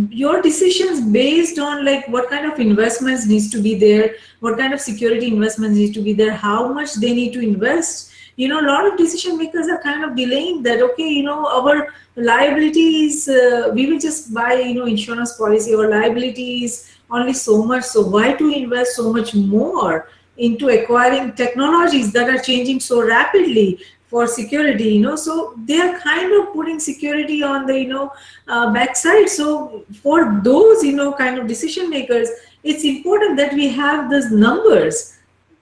your decisions based on like what kind of investments needs to be there, what kind of security investments needs to be there, how much they need to invest. A lot of decision makers are kind of delaying that. Okay, our liability is we will just buy insurance policy, our liability is only so much, so why to invest so much more into acquiring technologies that are changing so rapidly for security. So they are kind of putting security on the backside. So for those kind of decision makers, it's important that we have those numbers,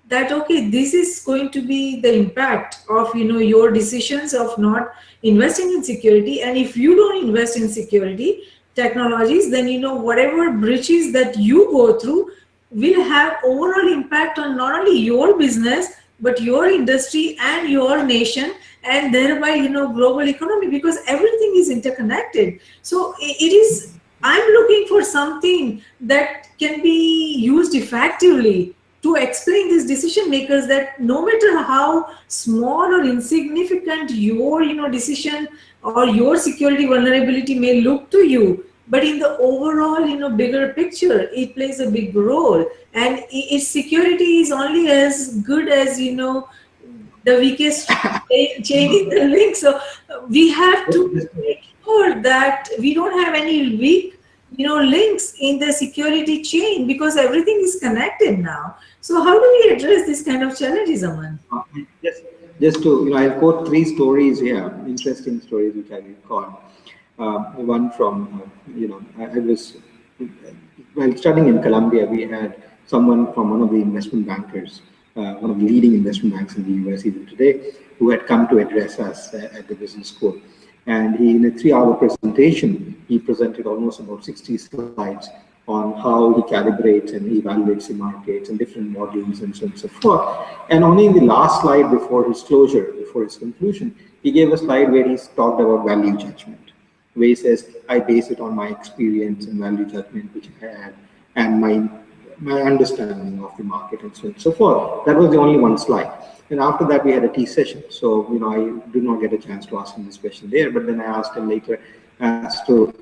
that okay, this is going to be the impact of your decisions of not investing in security. And if you don't invest in security technologies, then whatever breaches that you go through will have overall impact on not only your business but your industry and your nation, and thereby global economy, because everything is interconnected. So it is, I'm looking for something that can be used effectively to explain these decision makers that no matter how small or insignificant your decision or your security vulnerability may look to you, but in the overall bigger picture it plays a big role, and its security is only as good as the weakest chain in the link. So we have to make sure that we don't have any weak links in the security chain, because everything is connected now. So how do we address this kind of challenges, Aman? Just, just to, I'll quote three stories here, interesting stories which I recall. One from, I was, while studying in Columbia, we had someone from one of the investment bankers, one of the leading investment banks in the US even today, who had come to address us at the business school. And he, in a 3-hour presentation, he presented almost about 60 slides on how he calibrates and evaluates the markets and different models and so on and so forth. And only in the last slide before his closure, before his conclusion, he gave a slide where he talked about value judgment, where he says, I base it on my experience and value judgment which I had, and my understanding of the market and so on and so forth. That was the only one slide. And after that, we had a tea session. So, I did not get a chance to ask him this question there, but then I asked him later as to,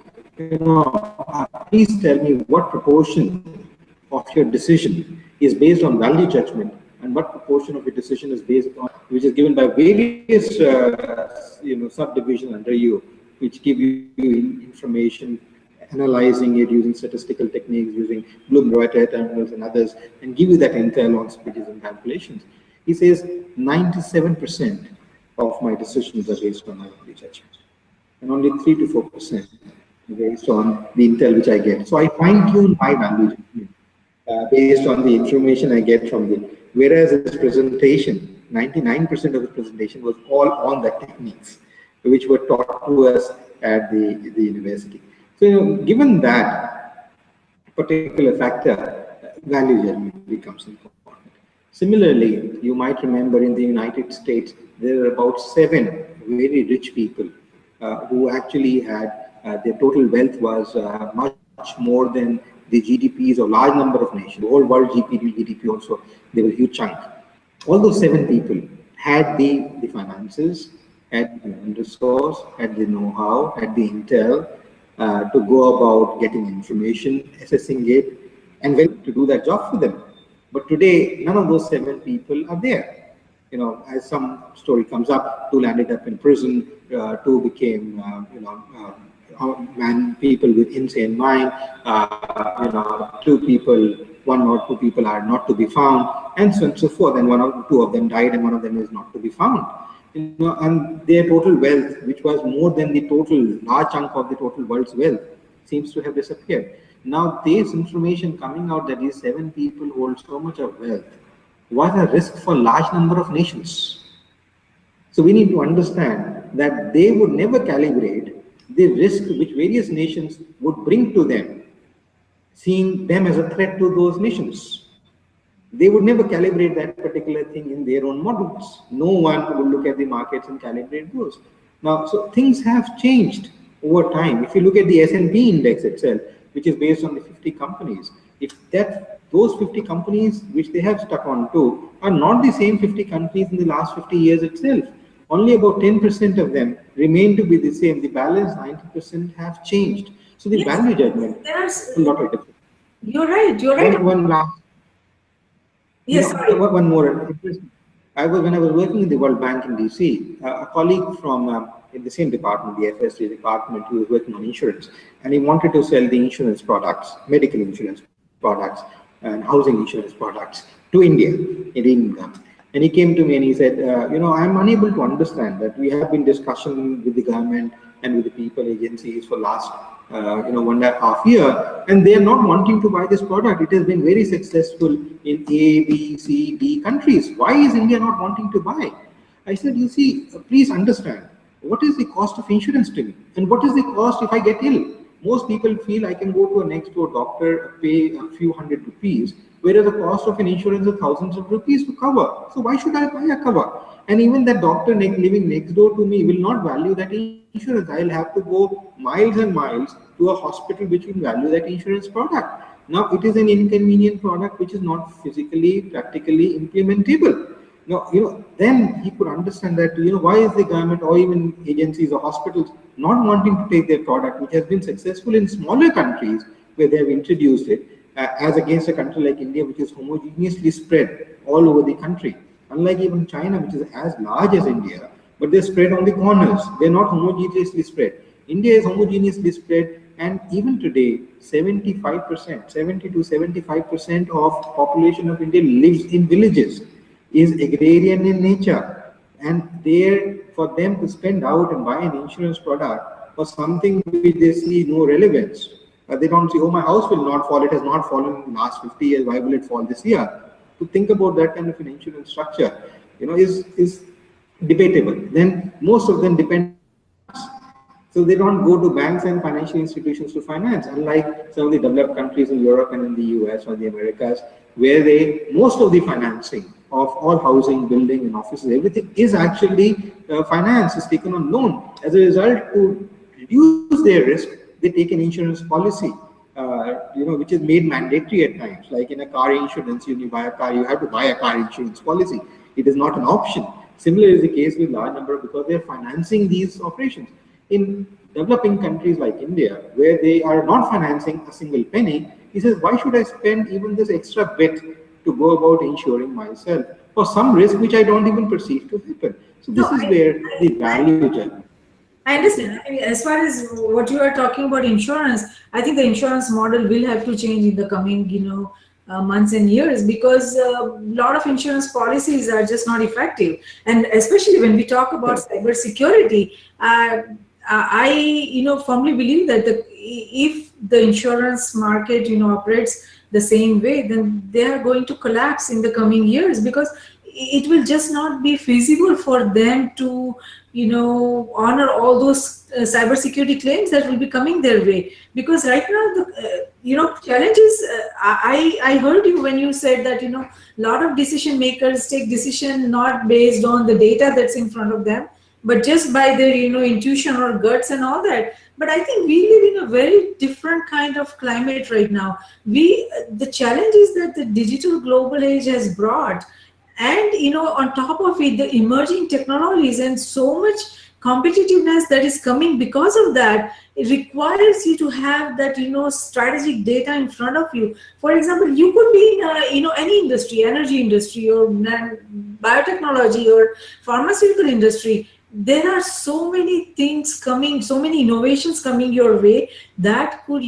please tell me what proportion of your decision is based on value judgment, and what proportion of your decision is based on, which is given by various, subdivision under you, which give you information, analyzing it using statistical techniques, using Bloom-Reuter terminals and others, and give you that intel on speeches and calculations. He says 97% of my decisions are based on my value judgment, and only 3 to 4% based on the intel which I get. So I fine-tune my value judgment based on the information I get from the, whereas this presentation, 99% of the presentation was all on the techniques which were taught to us at the university. So, given that particular factor, value judgment becomes important. Similarly, you might remember in the United States, there are about 7 very rich people who actually had their total wealth was much more than the GDPs of large number of nations. The whole world GDP also, they were a huge chunk. All those 7 people had the finances, had the human resource, had the know-how, had the intel to go about getting information, assessing it, and when to do that job for them. But today, none of those 7 people are there. As some story comes up, 2 landed up in prison, 2 became, people with insane mind, 2 people, 1 or 2 people are not to be found, and so on and so forth. And 1 or 2 of them died, and 1 of them is not to be found. And their total wealth, which was more than the total, large chunk of the total world's wealth, seems to have disappeared. Now, this information coming out that these 7 people hold so much of wealth was a risk for large number of nations. So we need to understand that they would never calibrate the risk which various nations would bring to them, seeing them as a threat to those nations. They would never calibrate that particular thing in their own models. No one would look at the markets and calibrate those. Now, so things have changed over time. If you look at the S&P index itself, which is based on the 50 companies, if that those 50 companies which they have stuck on to are not the same 50 companies in the last 50 years itself. Only about 10% of them remain to be the same. The balance 90% have changed. So the Yes, value judgment, there's, a lot of different. you're right, you're right. One last, Yes, sorry. one more. When I was working in the World Bank in DC, a colleague from in the same department, the FSD department, who was working on insurance, and he wanted to sell the insurance products, medical insurance products, and housing insurance products to India, in India. And he came to me and he said, I'm unable to understand that we have been discussing with the government and with the people agencies for last 1.5 year, and they are not wanting to buy this product. It has been very successful in A, B, C, D countries. Why is India not wanting to buy? I said, you see, please understand, what is the cost of insurance to me? And what is the cost if I get ill? Most people feel I can go to a next door doctor, pay a few hundred rupees, whereas the cost of an insurance is thousands of rupees to cover. So why should I buy a cover? And even that doctor living next door to me will not value that insurance. I'll have to go miles and miles to a hospital which will value that insurance product. Now it is an inconvenient product which is not physically, practically implementable. Now, then he could understand that, why is the government or even agencies or hospitals not wanting to take their product, which has been successful in smaller countries where they have introduced it, as against a country like India, which is homogeneously spread all over the country. Unlike even China, which is as large as India, but they're spread on the corners. They're not homogeneously spread. India is homogeneously spread, and even today, 75%, 70 to 75% of population of India lives in villages, is agrarian in nature, and there for them to spend out and buy an insurance product for something which they see no relevance. They don't see, oh, my house will not fall. It has not fallen in the last 50 years. Why will it fall this year? To think about that kind of an insurance structure, is debatable. Then most of them depend on banks. So they don't go to banks and financial institutions to finance, unlike some of the developed countries in Europe and in the US or the Americas, where most of the financing of all housing, building, and offices, everything is actually finance, is taken on loan. As a result, to reduce their risk, they take an insurance policy, which is made mandatory at times. Like in a car insurance, you buy a car, you have to buy a car insurance policy. It is not an option. Similar is the case with large number, because they are financing these operations. In developing countries like India, where they are not financing a single penny, he says, why should I spend even this extra bit to go about insuring myself for some risk which I don't even perceive to happen? So No, this is where the value judgment. I understand. I mean, as far as what you are talking about insurance, I think the insurance model will have to change in the coming, months and years, because a lot of insurance policies are just not effective. And especially when we talk about cyber security, I, firmly believe that if the insurance market, operates the same way, then they are going to collapse in the coming years, because it will just not be feasible for them to honor all those cybersecurity claims that will be coming their way. Because right now the challenges, I heard you when you said that a lot of decision makers take decision not based on the data that's in front of them, but just by their intuition or guts and all that. But I think we live in a very different kind of climate right now. The challenges that the digital global age has brought, and on top of it, the emerging technologies and so much competitiveness that is coming because of that, it requires you to have that strategic data in front of you. For example, you could be in any industry, energy industry, or biotechnology, or pharmaceutical industry. There are so many things coming, so many innovations coming your way, that could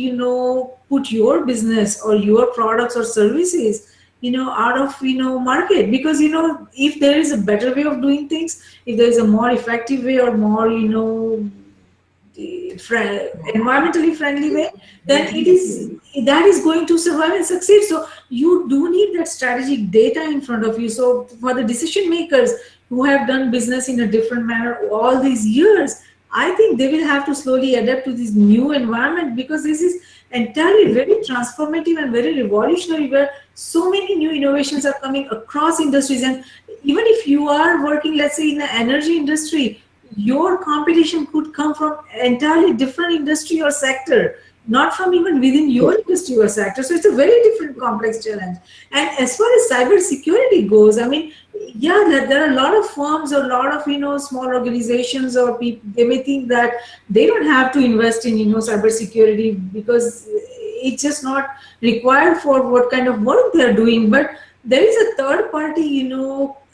put your business or your products or services out of market. Because if there is a better way of doing things, if there is a more effective way, or more environmentally friendly way, then that is going to survive and succeed. So you do need that strategic data in front of you. So for the decision makers, who have done business in a different manner all these years, I think they will have to slowly adapt to this new environment, because this is entirely very transformative and very revolutionary, where so many new innovations are coming across industries. And even if you are working, let's say, in the energy industry, your competition could come from entirely different industry or sector, not from even within your True. industry or sector. So it's a very different complex challenge. And as far as cyber security goes, I mean, yeah, there are a lot of firms or a lot of small organizations or people, they may think that they don't have to invest in cyber security because it's just not required for what kind of work they're doing. But there is a third party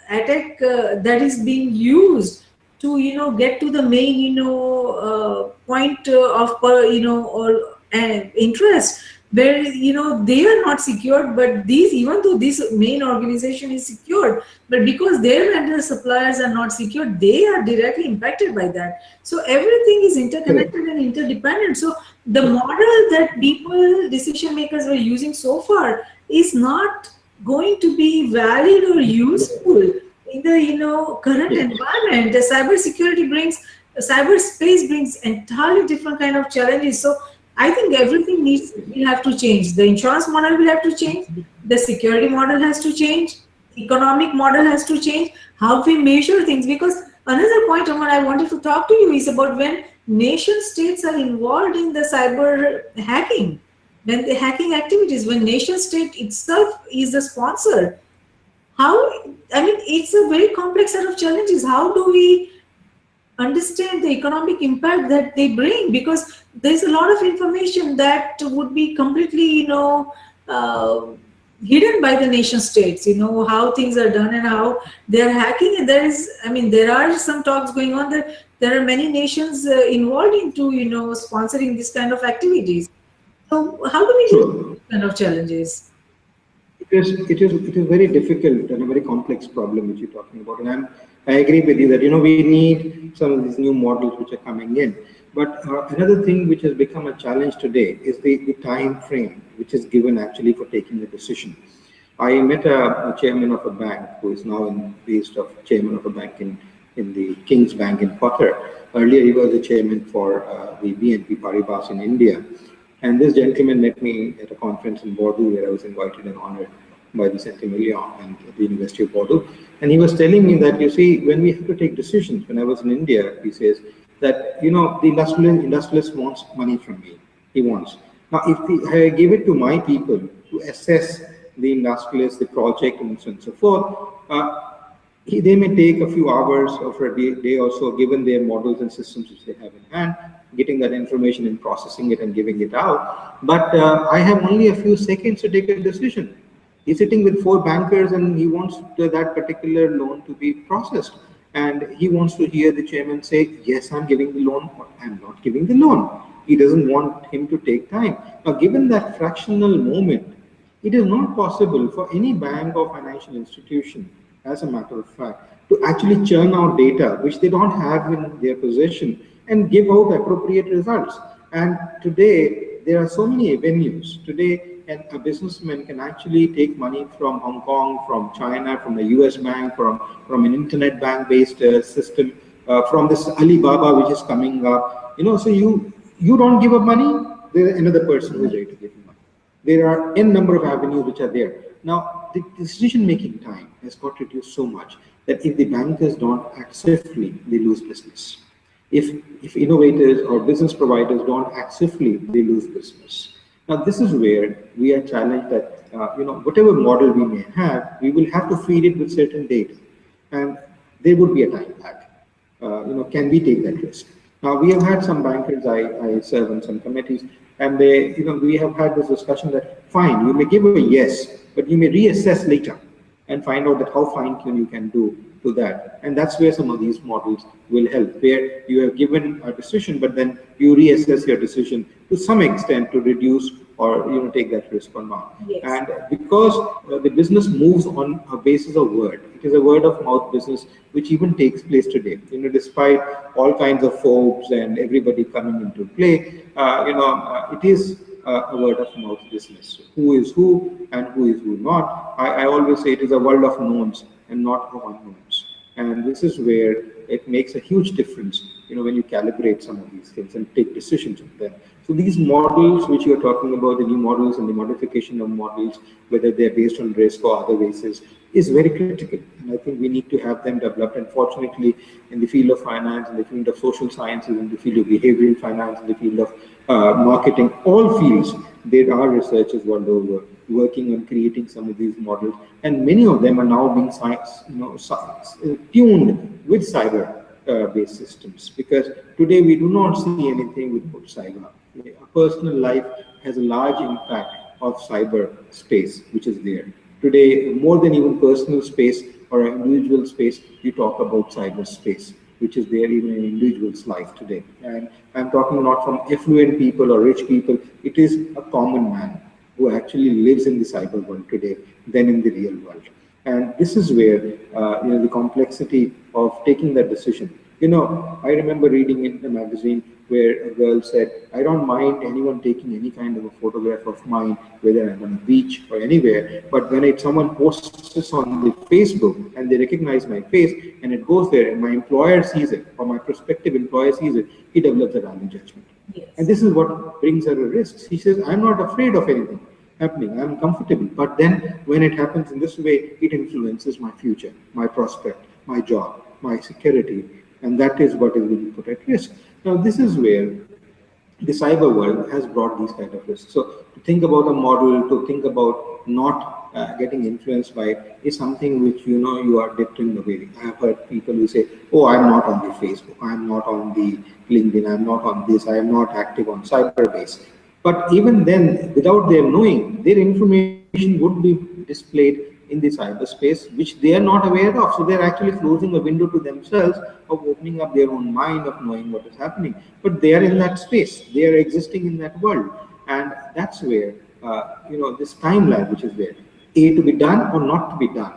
attack that is being used to get to the main point of or interest, where they are not secured, but these, even though this main organization is secured, but because their vendor suppliers are not secured, they are directly impacted by that. So everything is interconnected Correct. and interdependent. So the model that people, decision makers, were using so far is not going to be valid or useful in the current Yes. environment. The cyberspace brings entirely different kind of challenges. So I think everything needs will have to change. The insurance model will have to change. The security model has to change. Economic model has to change. How we measure things. Because another point, Aman, I wanted to talk to you is about when nation states are involved in the cyber hacking, when the hacking activities, when nation state itself is the sponsor. How, I mean, it's a very complex set of challenges. How do we understand the economic impact that they bring? Because there's a lot of information that would be completely uh, hidden by the nation states, how things are done and how they're hacking. And there is, I mean, there are some talks going on that there are many nations involved into sponsoring this kind of activities. So how do we deal with True. these kind of challenges? It is very difficult and a very complex problem which you're talking about. And I agree with you that we need some of these new models which are coming in. But another thing which has become a challenge today is the time frame which is given actually for taking a decision. I met a chairman of a bank who is now based of chairman of a bank in the King's Bank in Qatar. Earlier, he was the chairman for the BNP Paribas in India. And this gentleman met me at a conference in Bordeaux where I was invited and honored by the Centimillion and the University of Bordeaux. And he was telling me that, you see, when we have to take decisions, when I was in India, he says that, the industrialist wants money from me. He wants. Now, if I give it to my people to assess the industrialist, the project, and so on and so forth, they may take a few hours or a day or so, given their models and systems which they have in hand, getting that information and processing it and giving it out. But I have only a few seconds to take a decision. He's sitting with four bankers and he wants that particular loan to be processed. And he wants to hear the chairman say, yes, I'm giving the loan, or I'm not giving the loan. He doesn't want him to take time. Now, given that fractional moment, it is not possible for any bank or financial institution, as a matter of fact, to actually churn out data which they don't have in their possession and give out appropriate results. And today, there are so many avenues. Today, a businessman can actually take money from Hong Kong, from China, from a US bank, from an internet bank based system, from this Alibaba which is coming up. So you don't give up money, there's another person who is ready to give you money. There are n number of avenues which are there. Now, the decision-making time has got reduced so much that if the bankers don't act swiftly, they lose business. If innovators or business providers don't act swiftly, they lose business. Now, this is where we are challenged that whatever model we may have, we will have to feed it with certain data, and there would be a time lag. Can we take that risk? Now, we have had some bankers, I serve on some committees, and we have had this discussion that, fine, you may give a yes, but you may reassess later and find out that how fine-tune you can do to that. And that's where some of these models will help, where you have given a decision, but then you reassess your decision to some extent to reduce or take that risk or not. Yes. And because the business moves on a basis of word, it is a word of mouth business which even takes place today. Despite all kinds of folks and everybody coming into play, it is a word of mouth business. Who is who and who is who not. I always say it is a world of knowns and not of unknowns. And this is where it makes a huge difference, when you calibrate some of these things and take decisions on them. So these models which you're talking about, the new models and the modification of models, whether they're based on risk or other bases, is very critical. And I think we need to have them developed. And fortunately, in the field of finance, in the field of social sciences, in the field of behavioral finance, in the field of marketing, all fields, there are researchers world over working on creating some of these models, and many of them are now being tuned with cyber-based systems. Because today we do not see anything without cyber. A personal life has a large impact of cyber space, which is there today more than even personal space or individual space. You talk about cyberspace, which is there even in individual's life today. And I'm talking not from affluent people or rich people. It is a common man who actually lives in the cyber world today than in the real world. And this is where the complexity of taking that decision. I remember reading in a magazine where a girl said, "I don't mind anyone taking any kind of a photograph of mine, whether I'm on a beach or anywhere. But when someone posts this on the Facebook and they recognize my face and it goes there and my employer sees it or my prospective employer sees it, he develops a value judgment." And Yes. this is what brings her a risk. She says, "I'm not afraid of anything happening. I'm comfortable." But then when it happens in this way, it influences my future, my prospect, my job, my security. And that is what is being put at risk. Now, this is where the cyber world has brought these kind of risks. So to think about a model, to think about not getting influenced by it is something which you are deterring away. I have heard people who say, "Oh, I'm not on the Facebook, I'm not on the LinkedIn, I'm not on this, I am not active on Cyberbase." But even then, without their knowing, their information would be displayed in the cyberspace, which they are not aware of. So they're actually closing a window to themselves of opening up their own mind, of knowing what is happening. But they are in that space, they are existing in that world. And that's where, this timeline which is there, A, to be done or not to be done,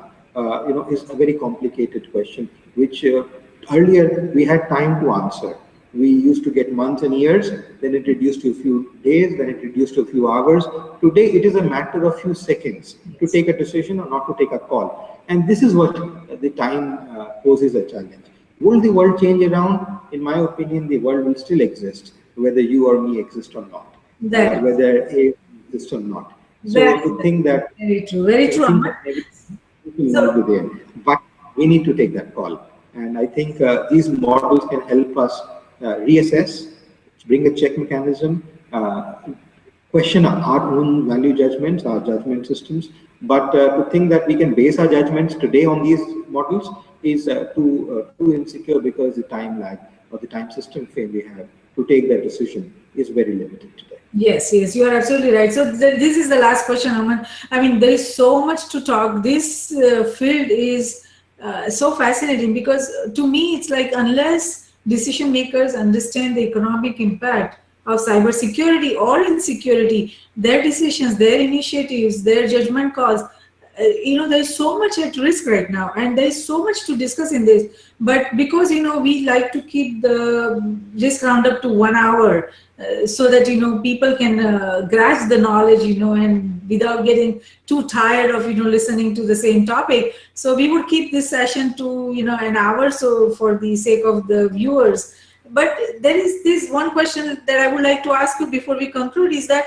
is a very complicated question, which earlier we had time to answer. We used to get months and years, then it reduced to a few days, then it reduced to a few hours. Today, it is a matter of few seconds to take a decision or not to take a call. And this is what the time poses a challenge. Will the world change around? In my opinion, the world will still exist, whether you or me exist or not, That is whether A exists or not. So that to is think that very true. Very I true, think Aman. that maybe people So will be there, but we need to take that call. And I think these models can help us reassess, bring a check mechanism, question our own value judgments, our judgment systems. But to think that we can base our judgments today on these models is too insecure, because the time lag or the time system frame we have to take that decision is very limited today. yes, yes, you are absolutely right. So this is the last question, Aman. I mean, there is so much to talk. This field is so fascinating because to me, it's like unless decision makers understand the economic impact of cybersecurity or insecurity, their decisions, their initiatives, their judgment calls, there's so much at risk right now, and there's so much to discuss in this. But because we like to keep the risk roundup to 1 hour, so that people can grasp the knowledge, and without getting too tired of listening to the same topic. So we would keep this session to an hour, so for the sake of the viewers. But there is this one question that I would like to ask you before we conclude, is that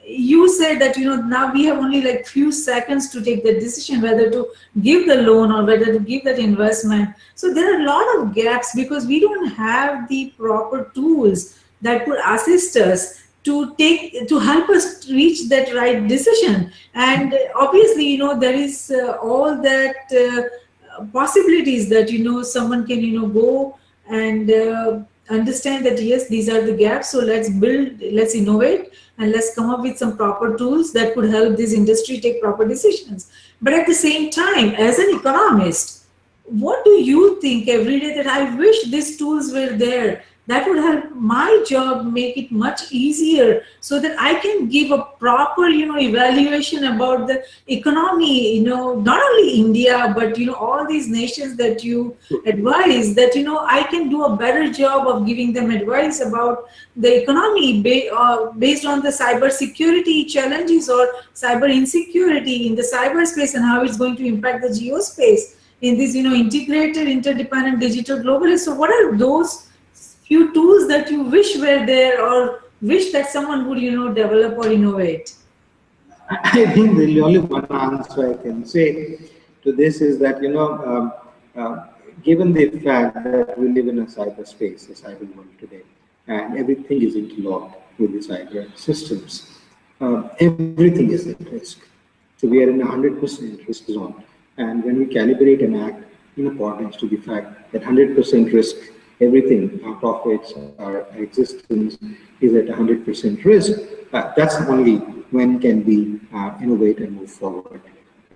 you said that now we have only like few seconds to take the decision whether to give the loan or whether to give that investment. So there are a lot of gaps because we don't have the proper tools that could assist us to help us reach that right decision. And obviously there is all that possibilities that someone can go and understand that yes, these are the gaps, so let's build, let's innovate, and let's come up with some proper tools that could help this industry take proper decisions. But at the same time, as an economist, what do you think every day that I wish these tools were there, that would help my job, make it much easier, so that I can give a proper evaluation about the economy, not only India but all these nations that you advise, that I can do a better job of giving them advice about the economy based on the cyber security challenges or cyber insecurity in the cyberspace and how it's going to impact the geospace. in this, integrated, interdependent digital globally. So what are those few tools that you wish were there, or wish that someone would, develop or innovate? I think the only one answer I can say to this is that, given the fact that we live in a cyberspace, a cyber world today, and everything is interlocked with the cyber systems, everything is at risk. So we are in a 100% risk zone. And when we calibrate and act in accordance to the fact that 100% risk, everything, our profits, our existence is at 100% risk, that's only when can we innovate and move forward.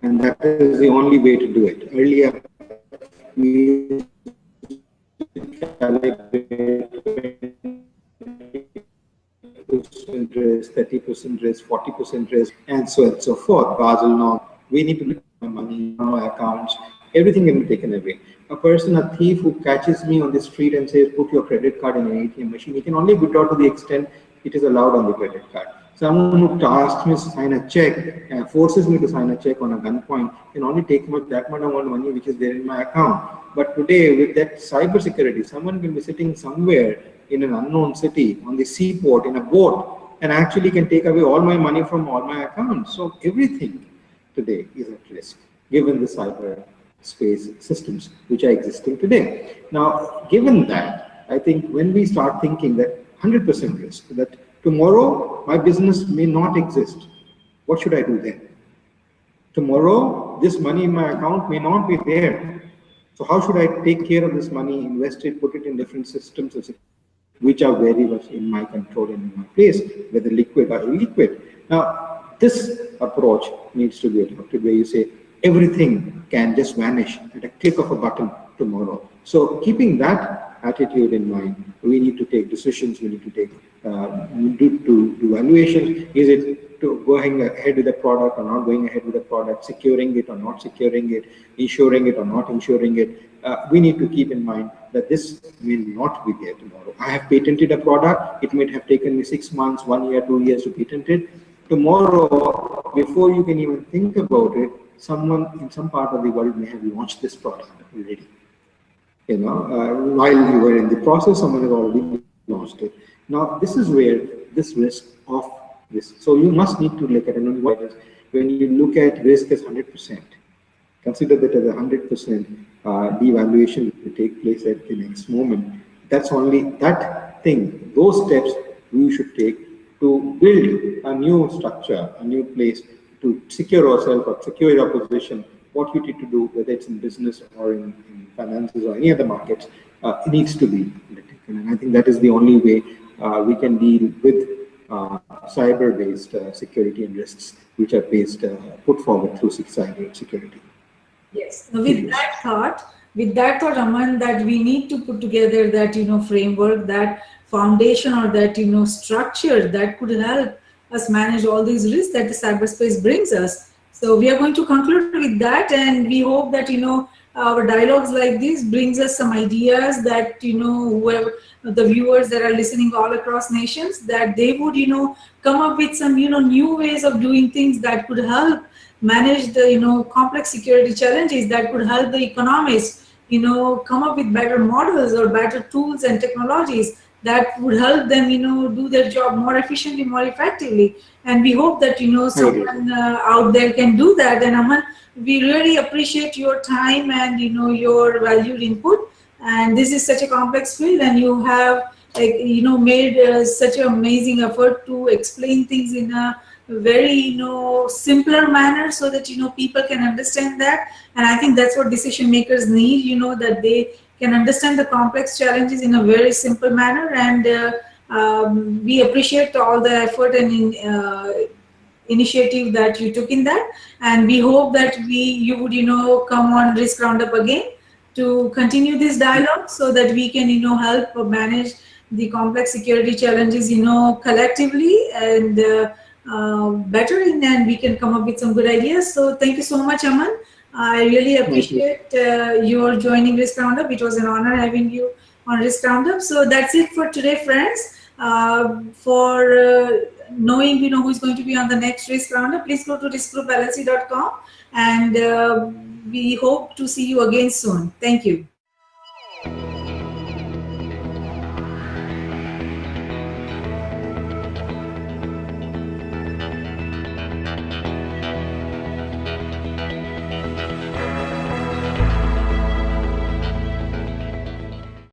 And that is the only way to do it. Earlier, we used to calibrate 20% risk, 30% risk, 40% risk, and so on and so forth. Basel norm. We need to look at my money, my accounts, everything can be taken away. A thief who catches me on the street and says, put your credit card in an ATM machine, he can only withdraw to the extent it is allowed on the credit card. Someone who asks me to sign a check, forces me to sign a check on a gunpoint, can only take that much amount of money which is there in my account. But today, with that cyber security, someone can be sitting somewhere in an unknown city, on the seaport, in a boat, and actually can take away all my money from all my accounts. So everything today is at risk, given the cyber space systems which are existing today. Now, given that, I think when we start thinking that 100% risk, that tomorrow my business may not exist, what should I do then? Tomorrow, this money in my account may not be there. So how should I take care of this money, invest it, put it in different systems of security, which are very much in my control and in my place, whether liquid or illiquid. Now, this approach needs to be adopted where you say everything can just vanish at a click of a button tomorrow. So keeping that attitude in mind, we need to take decisions, we need to take do evaluation. Is it to going ahead with the product or not going ahead with the product, securing it or not securing it, insuring it or not insuring it? We need to keep in mind that this will not be there tomorrow. I have patented a product. It might have taken me 6 months, 1 year, 2 years to patent it. Tomorrow, before you can even think about it, someone in some part of the world may have launched this product already. While you were in the process, someone has already launched it. Now, this is where this risk of this. So you must need to look at it. And what is when you look at risk as 100%, consider that as 100% devaluation will take place at the next moment. That's only that thing, those steps we should take to build a new structure, a new place to secure ourselves or secure your position. What you need to do, whether it's in business or in finances or any other markets, it needs to be undertaken. And I think that is the only way we can deal with cyber-based security and risks which are put forward through cyber security. Yes. With that thought, Aman, that we need to put together that framework, that foundation, or that structure that could help us manage all these risks that the cyberspace brings us. So we are going to conclude with that, and we hope that our dialogues like this brings us some ideas that whoever the viewers that are listening all across nations, that they would come up with some new ways of doing things that could help manage the complex security challenges, that could help the economists come up with better models or better tools and technologies that would help them do their job more efficiently, more effectively. And we hope that someone out there can do that. And Aman, we really appreciate your time and your valued input. And this is such a complex field, and you have made such an amazing effort to explain things in a very simpler manner, so that people can understand that. And I think that's what decision makers need, that they can understand the complex challenges in a very simple manner. And we appreciate all the effort and initiative that you took in that. And we hope that you would come on Risk Roundup again to continue this dialogue, so that we can help manage the complex security challenges collectively, and better, and we can come up with some good ideas. So thank you so much, Aman. I really appreciate your joining Risk Roundup. It was an honor having you on Risk Roundup. So that's it for today, friends. For knowing who is going to be on the next risk roundup, please go to riskgroupllc.com, and we hope to see you again soon. Thank you.